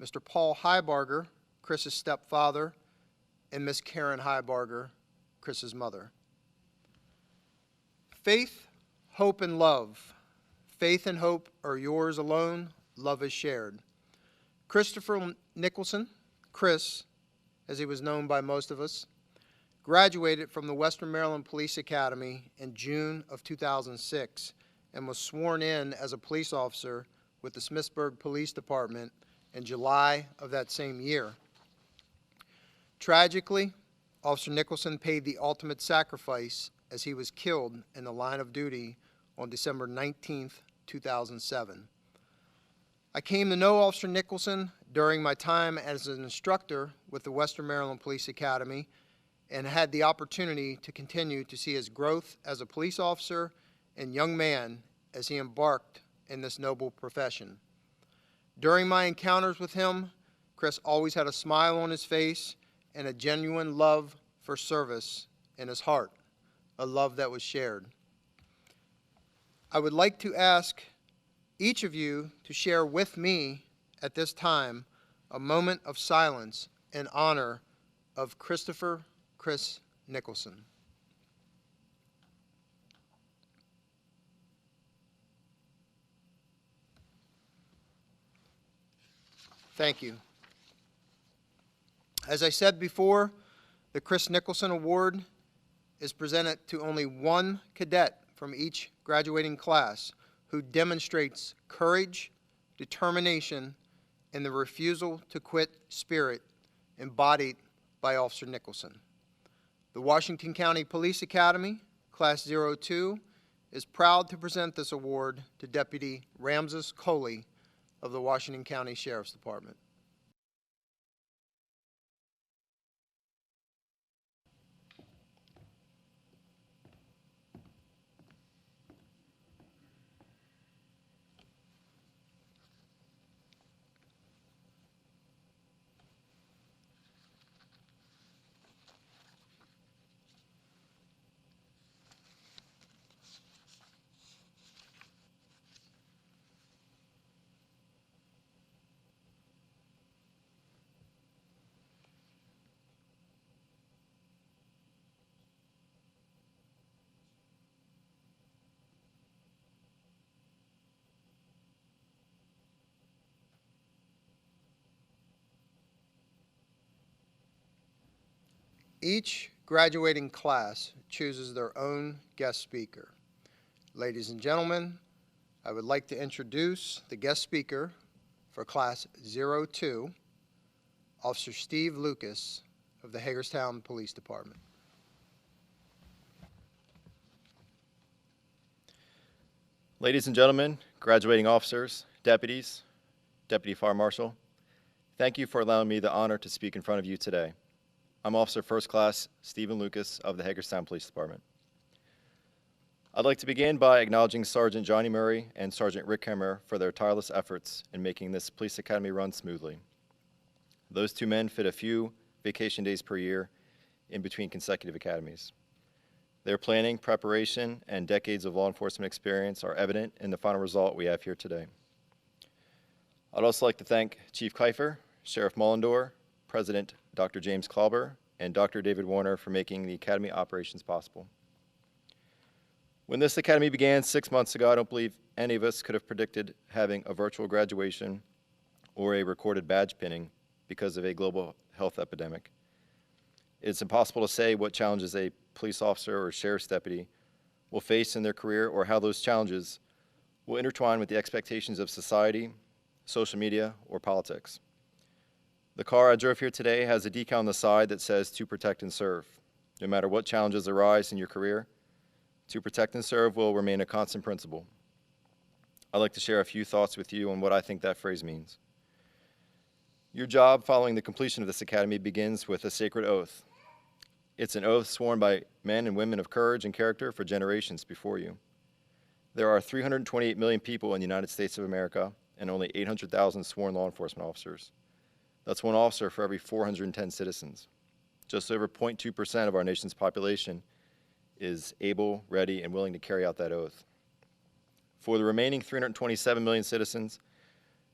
Mr. Paul Heibarger, Chris's stepfather, and Miss Karen Heibarger, Chris's mother. Faith, hope, and love. Faith and hope are yours alone. Love is shared. Christopher Nicholson, Chris, as he was known by most of us, graduated from the Western Maryland Police Academy in June of 2006 and was sworn in as a police officer with the Smithsburg Police Department in July of that same year. Tragically, Officer Nicholson paid the ultimate sacrifice as he was killed in the line of duty on December 19th, 2007. I came to know Officer Nicholson during my time as an instructor with the Western Maryland Police Academy and had the opportunity to continue to see his growth as a police officer and young man as he embarked in this noble profession. During my encounters with him, Chris always had a smile on his face and a genuine love for service in his heart, a love that was shared. I would like to ask each of you to share with me at this time a moment of silence in honor of Christopher Chris Nicholson. Thank you. As I said before, the Chris Nicholson Award is presented to only one cadet from each graduating class who demonstrates courage, determination, and the refusal to quit spirit embodied by Officer Nicholson. The Washington County Police Academy, Class 02, is proud to present this award to Deputy Ramses Coley of the Washington County Sheriff's Department. Each graduating class chooses their own guest speaker. Ladies and gentlemen, I would like to introduce the guest speaker for Class 02, Officer Steve Lucas of the Hagerstown Police Department. Ladies and gentlemen, graduating officers, deputies, Deputy Fire Marshal, thank you for allowing me the honor to speak in front of you today. I'm Officer First Class Stephen Lucas of the Hagerstown Police Department. I'd like to begin by acknowledging Sergeant Johnny Murray and Sergeant Rick Hemmer for their tireless efforts in making this police academy run smoothly. Those two men fit a few vacation days per year in between consecutive academies. Their planning, preparation, and decades of law enforcement experience are evident in the final result we have here today. I'd also like to thank Chief Kiefer, Sheriff Mullendore, President Dr. James Klauber, and Dr. David Warner for making the academy operations possible. When this academy began 6 months ago, I don't believe any of us could have predicted having a virtual graduation or a recorded badge pinning because of a global health epidemic. It's impossible to say what challenges a police officer or sheriff's deputy will face in their career or how those challenges will intertwine with the expectations of society, social media, or politics. The car I drove here today has a decal on the side that says "To Protect and Serve." No matter what challenges arise in your career, to protect and serve will remain a constant principle. I'd like to share a few thoughts with you on what I think that phrase means. Your job following the completion of this academy begins with a sacred oath. It's an oath sworn by men and women of courage and character for generations before you. There are 328 million people in the United States of America and only 800,000 sworn law enforcement officers. That's one officer for every 410 citizens. Just over 0.2% of our nation's population is able, ready, and willing to carry out that oath. For the remaining 327 million citizens,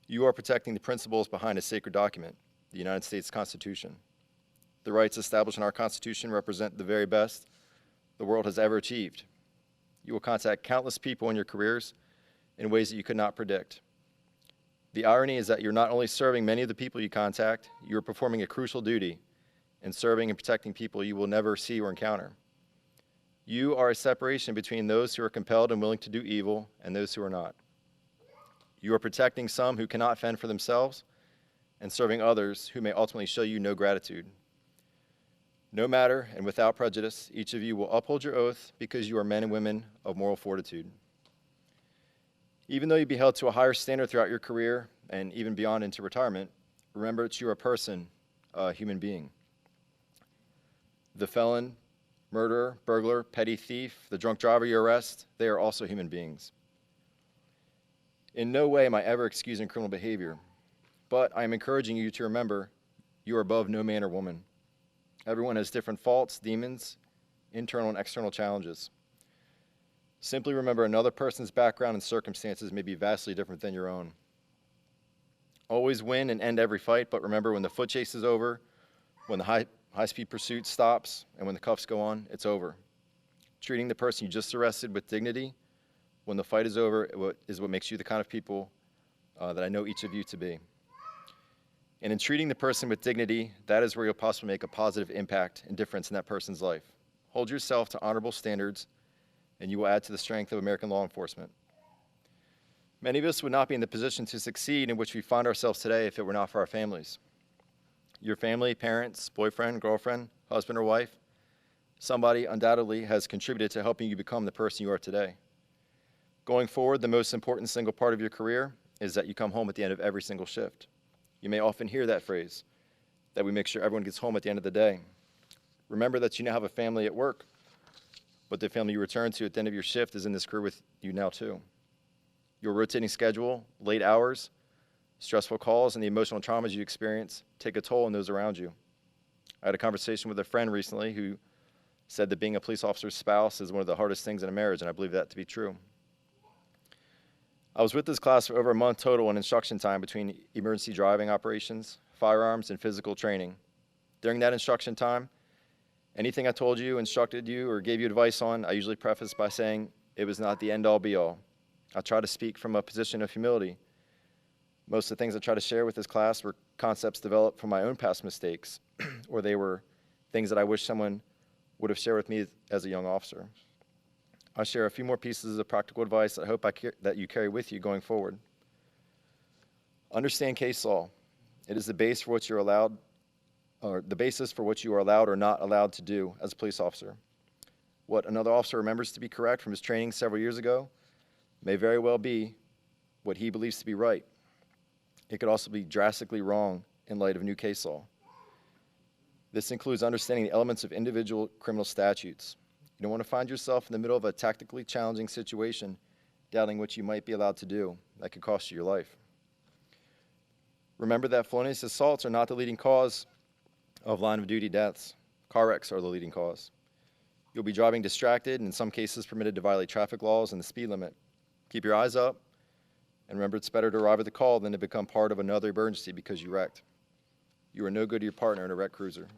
you are protecting the principles behind a sacred document, the United States Constitution. The rights established in our Constitution represent the very best the world has ever achieved. You will contact countless people in your careers in ways that you could not predict. The irony is that you're not only serving many of the people you contact, you're performing a crucial duty in serving and protecting people you will never see or encounter. You are a separation between those who are compelled and willing to do evil and those who are not. You are protecting some who cannot fend for themselves and serving others who may ultimately show you no gratitude. No matter and without prejudice, each of you will uphold your oath because you are men and women of moral fortitude. Even though you be held to a higher standard throughout your career and even beyond into retirement, remember that you are a person, a human being. The felon, murderer, burglar, petty thief, the drunk driver you arrest, they are also human beings. In no way am I ever excusing criminal behavior, but I am encouraging you to remember you are above no man or woman. Everyone has different faults, demons, internal and external challenges. Simply remember another person's background and circumstances may be vastly different than your own. Always win and end every fight, but remember when the foot chase is over, when the high-speed pursuit stops, and when the cuffs go on, it's over. Treating the person you just arrested with dignity when the fight is over is what makes you the kind of people that I know each of you to be. And in treating the person with dignity, that is where you'll possibly make a positive impact and difference in that person's life. Hold yourself to honorable standards, and you will add to the strength of American law enforcement. Many of us would not be in the position to succeed in which we find ourselves today if it were not for our families. Your family, parents, boyfriend, girlfriend, husband, or wife, somebody undoubtedly has contributed to helping you become the person you are today. Going forward, the most important single part of your career is that you come home at the end of every single shift. You may often hear that phrase, that we make sure everyone gets home at the end of the day. Remember that you now have a family at work, but the family you return to at the end of your shift is in this career with you now too. Your rotating schedule, late hours, stressful calls, and the emotional traumas you experience take a toll on those around you. I had a conversation with a friend recently who said that being a police officer's spouse is one of the hardest things in a marriage, and I believe that to be true. I was with this class for over a month total in instruction time between emergency driving operations, firearms, and physical training. During that instruction time, anything I told you, instructed you, or gave you advice on, I usually preface by saying it was not the end-all be-all. I try to speak from a position of humility. Most of the things I try to share with this class were concepts developed from my own past mistakes, or they were things that I wish someone would have shared with me as a young officer. I'll share a few more pieces of practical advice that I hope that you carry with you going forward. Understand case law. It is the base for what you're allowed, or the basis for what you are allowed or not allowed to do as a police officer. What another officer remembers to be correct from his training several years ago may very well be what he believes to be right. It could also be drastically wrong in light of new case law. This includes understanding the elements of individual criminal statutes. You don't want to find yourself in the middle of a tactically challenging situation, doubting what you might be allowed to do. That could cost you your life. Remember that felonious assaults are not the leading cause of line of duty deaths. Car wrecks are the leading cause. You'll be driving distracted and in some cases permitted to violate traffic laws and the speed limit. Keep your eyes up, and remember it's better to arrive at the call than to become part of another emergency because you wrecked. You are no good to your partner in a wrecked cruiser.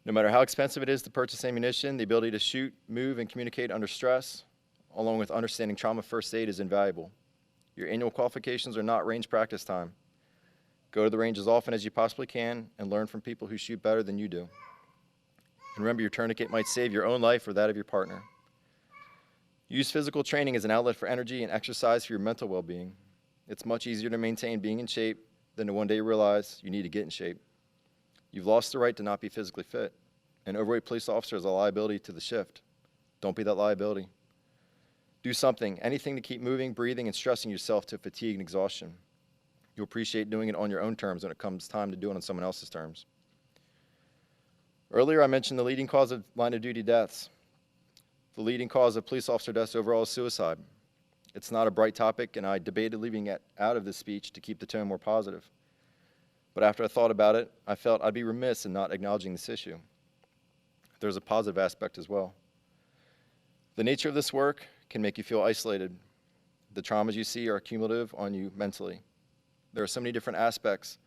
No matter how expensive it is to purchase ammunition, the ability to shoot, move, and communicate under stress, along with understanding trauma first aid, is invaluable. Your annual qualifications are not range practice time. Go to the range as often as you possibly can and learn from people who shoot better than you do. And remember, your tourniquet might save your own life or that of your partner. Use physical training as an outlet for energy and exercise for your mental well-being. It's much easier to maintain being in shape than to one day realize you need to get in shape. You've lost the right to not be physically fit. An overweight police officer is a liability to the shift. Don't be that liability. Do something, anything to keep moving, breathing, and stressing yourself to fatigue and exhaustion. You'll appreciate doing it on your own terms when it comes time to do it on someone else's terms. Earlier, I mentioned the leading cause of line of duty deaths. The leading cause of police officer deaths overall is suicide. It's not a bright topic, and I debated leaving it out of this speech to keep the tone more positive. But after I thought about it, I felt I'd be remiss in not acknowledging this issue. There's a positive aspect as well. The nature of this work can make you feel isolated. The traumas you see are cumulative on you mentally. There are so many different aspects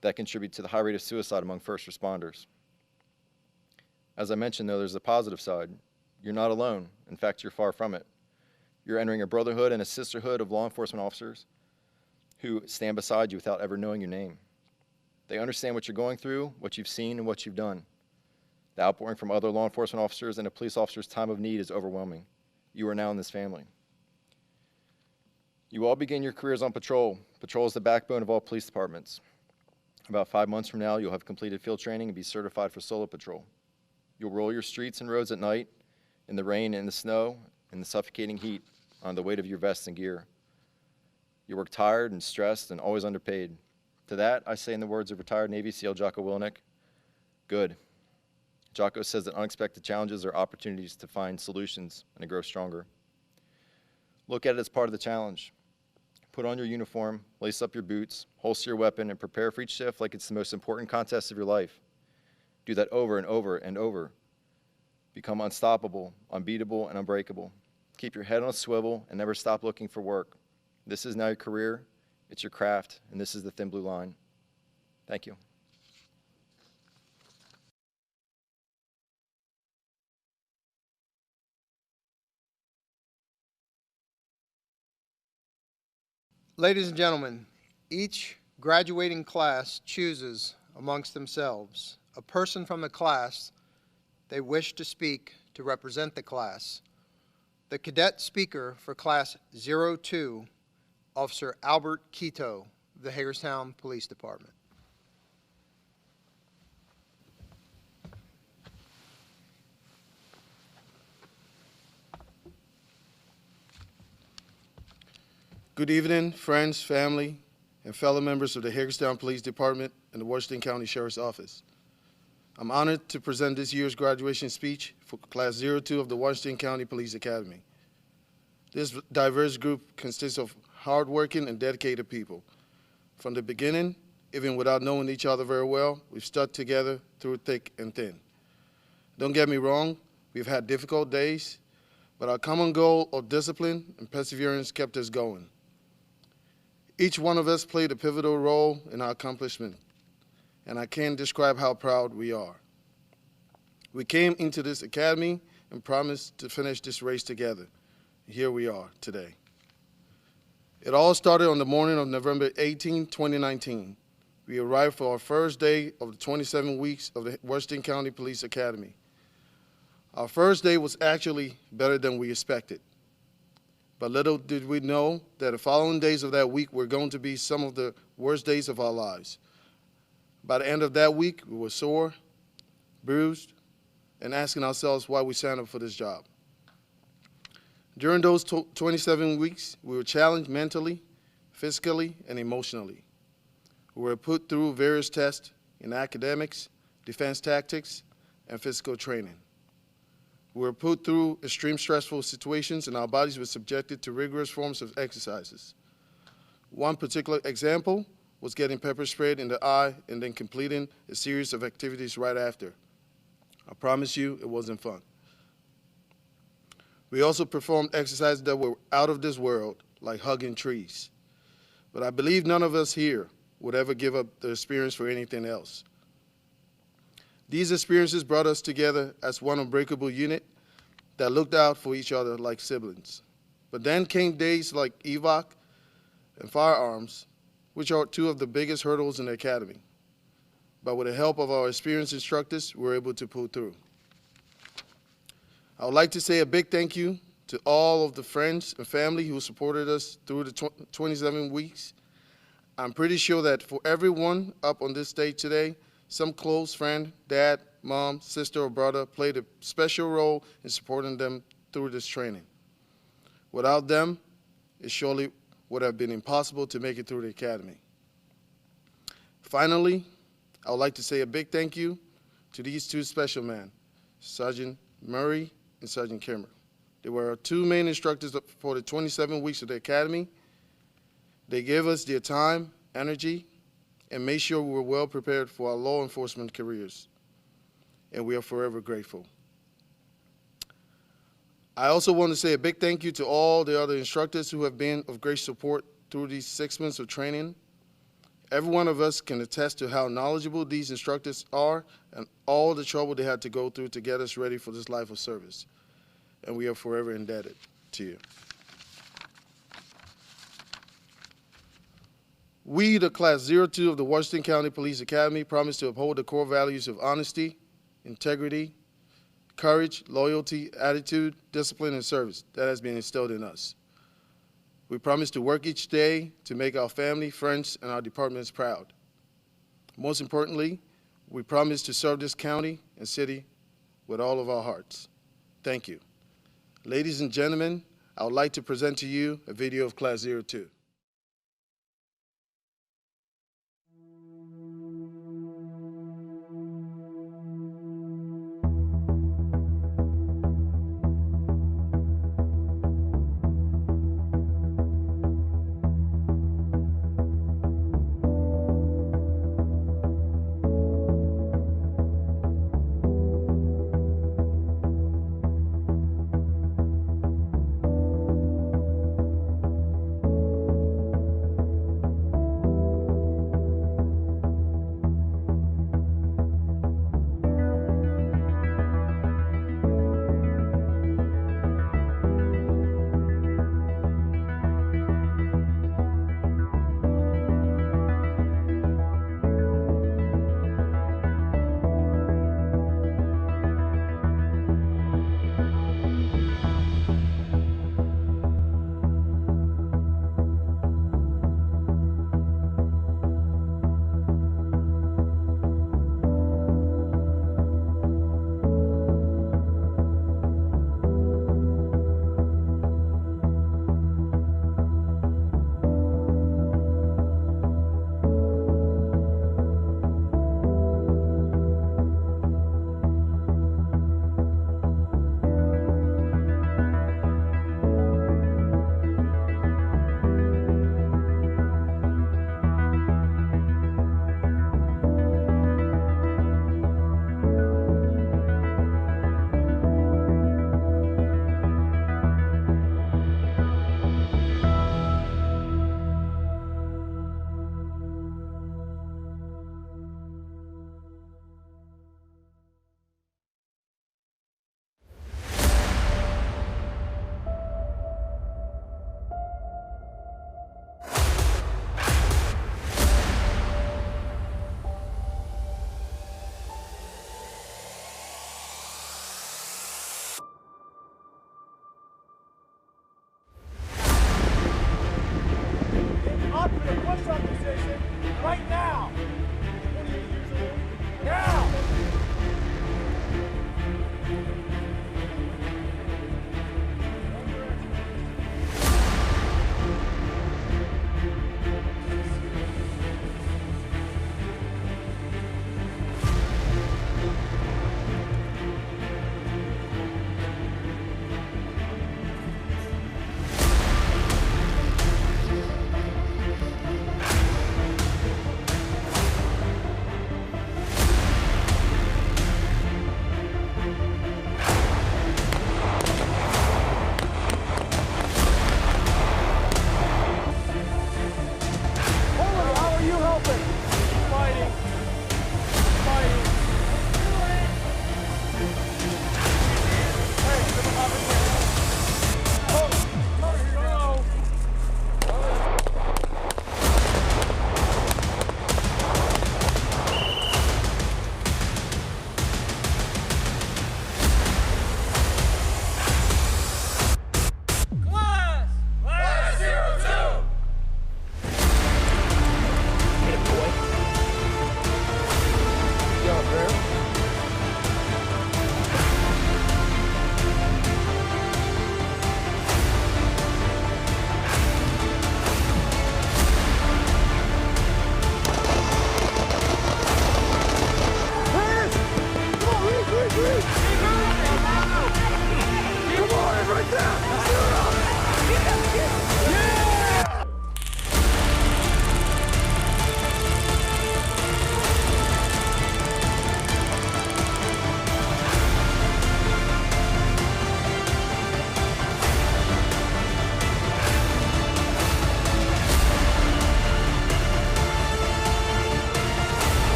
that contribute to the high rate of suicide among first responders. As I mentioned, though, there's a positive side. You're not alone. In fact, you're far from it. You're entering a brotherhood and a sisterhood of law enforcement officers who stand beside you without ever knowing your name. They understand what you're going through, what you've seen, and what you've done. The outpouring from other law enforcement officers in a police officer's time of need is overwhelming. You are now in this family. You all begin your careers on patrol. Patrol is the backbone of all police departments. About 5 months from now, you'll have completed field training and be certified for solo patrol. You'll roll your streets and roads at night, in the rain and the snow, in the suffocating heat, on the weight of your vest and gear. You work tired and stressed and always underpaid. To that, I say in the words of retired Navy SEAL Jocko Willenick, good. Jocko says that unexpected challenges are opportunities to find solutions and to grow stronger. Look at it as part of the challenge. Put on your uniform, lace up your boots, holster your weapon, and prepare for each shift like it's the most important contest of your life. Do that over and over and over. Become unstoppable, unbeatable, and unbreakable. Keep your head on a swivel and never stop looking for work. This is now your career, it's your craft, and this is the thin blue line. Thank you. Ladies and gentlemen, each graduating class chooses amongst themselves a person from the class they wish to speak to represent the class. The cadet speaker for Class 02, Officer Albert Quito, the Hagerstown Police Department. Good evening, friends, family, and fellow members of the Hagerstown Police Department and the Washington County Sheriff's Office. I'm honored to present this year's graduation speech for Class 02 of the Washington County Police Academy. This diverse group consists of hardworking and dedicated people. From the beginning, even without knowing each other very well, we've stuck together through thick and thin. Don't get me wrong, we've had difficult days, but our common goal of discipline and perseverance kept us going. Each one of us played a pivotal role in our accomplishment, and I can't describe how proud we are. We came into this academy and promised to finish this race together. Here we are today. It all started on the morning of November 18, 2019. We arrived for our first day of the 27 weeks of the Washington County Police Academy. Our first day was actually better than we expected. But little did we know that the following days of that week were going to be some of the worst days of our lives. By the end of that week, we were sore, bruised, and asking ourselves why we signed up for this job. During those 27 weeks, we were challenged mentally, physically, and emotionally. We were put through various tests in academics, defense tactics, and physical training. We were put through extreme stressful situations, and our bodies were subjected to rigorous forms of exercises. One particular example was getting pepper sprayed in the eye and then completing a series of activities right after. I promise you, it wasn't fun. We also performed exercises that were out of this world, like hugging trees. But I believe none of us here would ever give up the experience for anything else. These experiences brought us together as one unbreakable unit that looked out for each other like siblings. But then came days like EVOC and firearms, which are two of the biggest hurdles in the academy. But with the help of our experienced instructors, we were able to pull through. I would like to say a big thank you to all of the friends and family who supported us through the 27 weeks. I'm pretty sure that for everyone up on this stage today, some close friend, dad, mom, sister, or brother played a special role in supporting them through this training. Without them, it surely would have been impossible to make it through the academy. Finally, I would like to say a big thank you to these two special men, Sergeant Murray and Sergeant Kimmer. They were our two main instructors for the 27 weeks of the academy. They gave us their time, energy, and made sure we were well prepared for our law enforcement careers. And we are forever grateful. I also want to say a big thank you to all the other instructors who have been of great support through these 6 months of training. Every one of us can attest to how knowledgeable these instructors are and all the trouble they had to go through to get us ready for this life of service. And we are forever indebted to you. We, the Class 02 of the Washington County Police Academy, promise to uphold the core values of honesty, integrity, courage, loyalty, attitude, discipline, and service that has been instilled in us. We promise to work each day to make our family, friends, and our departments proud. Most importantly, we promise to serve this county and city with all of our hearts. Thank you. Ladies and gentlemen, I would like to present to you a video of Class 02.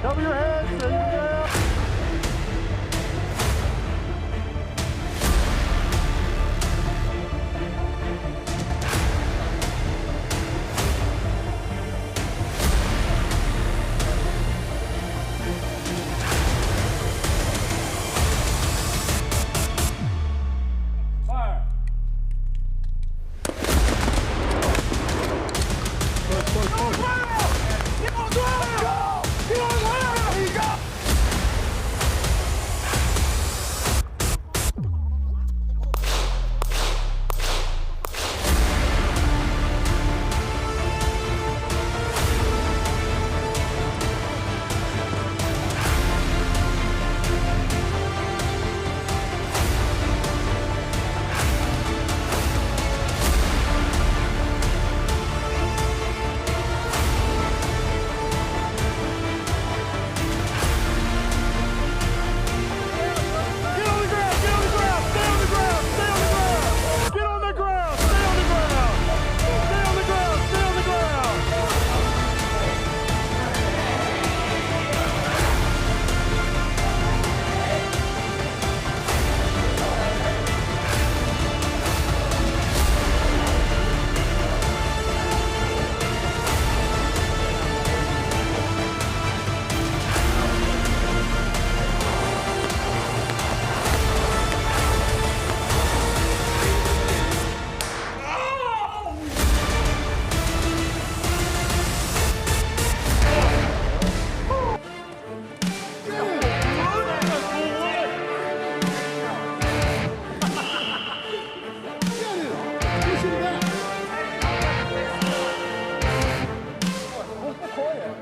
Cover your head, stay to the ground. Fire.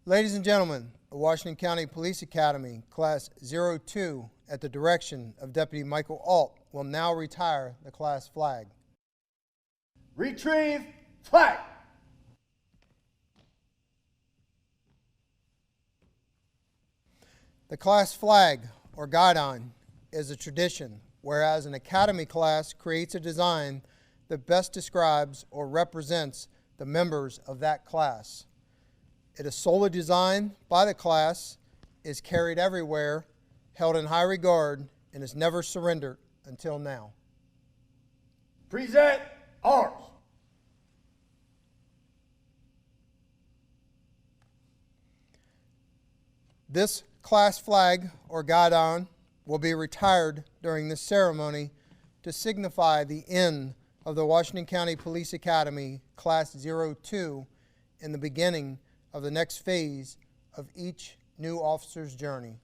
Ladies and gentlemen, the Washington County Police Academy, Class 02, at the direction of Deputy Michael Alt, will now retire the class flag. Retrieve flag. The class flag, or guidon, is a tradition, whereas an academy class creates a design that best describes or represents the members of that class. It is solely designed by the class, is carried everywhere, held in high regard, and is never surrendered until now. Present arms. This class flag, or guidon, will be retired during this ceremony to signify the end of the Washington County Police Academy Class 02 and the beginning of the next phase of each new officer's journey.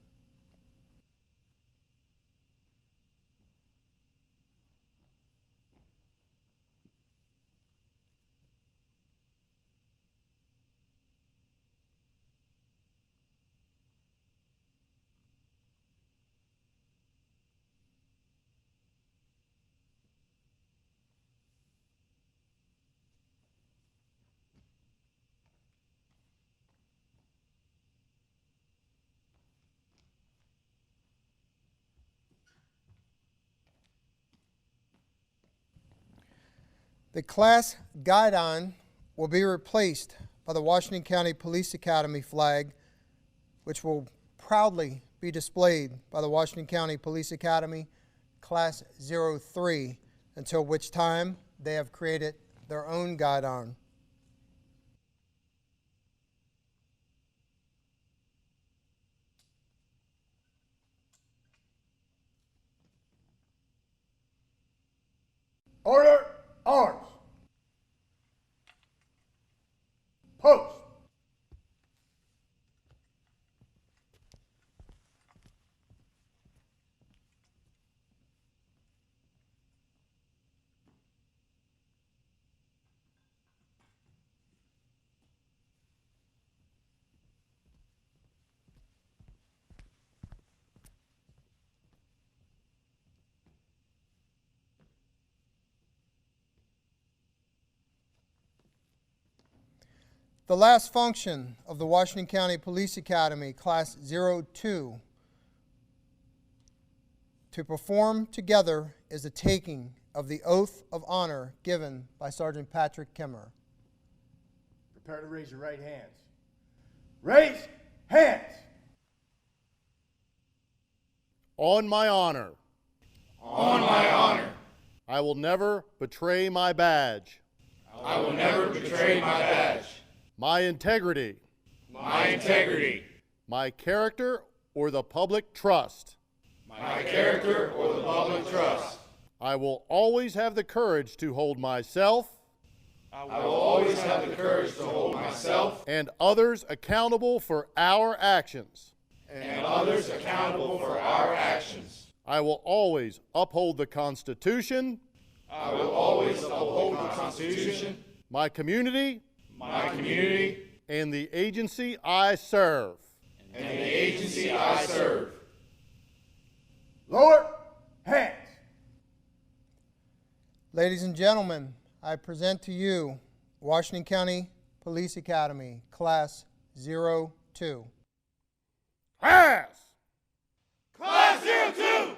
The class guidon will be replaced by the Washington County Police Academy flag, which will proudly be displayed by the Washington County Police Academy Class 03, until which time they have created their own guidon. Order arms. Post. The last function of the Washington County Police Academy Class 02 to perform together is the taking of the oath of honor given by Sergeant Patrick Kimmer. Prepare to raise your right hands. Raise hands. On my honor, On my honor, I will never betray my badge, I will never betray my badge, my integrity, my integrity, my character, or the public trust. my character, or the public trust. I will always have the courage to hold myself I will always have the courage to hold myself and others accountable for our actions. and others accountable for our actions. I will always uphold the Constitution, I will always uphold the Constitution, my community, my community, and the agency I serve. and the agency I serve. Lower hands. Ladies and gentlemen, I present to you Washington County Police Academy Class 02. Class! Class 02!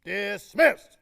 Dismissed!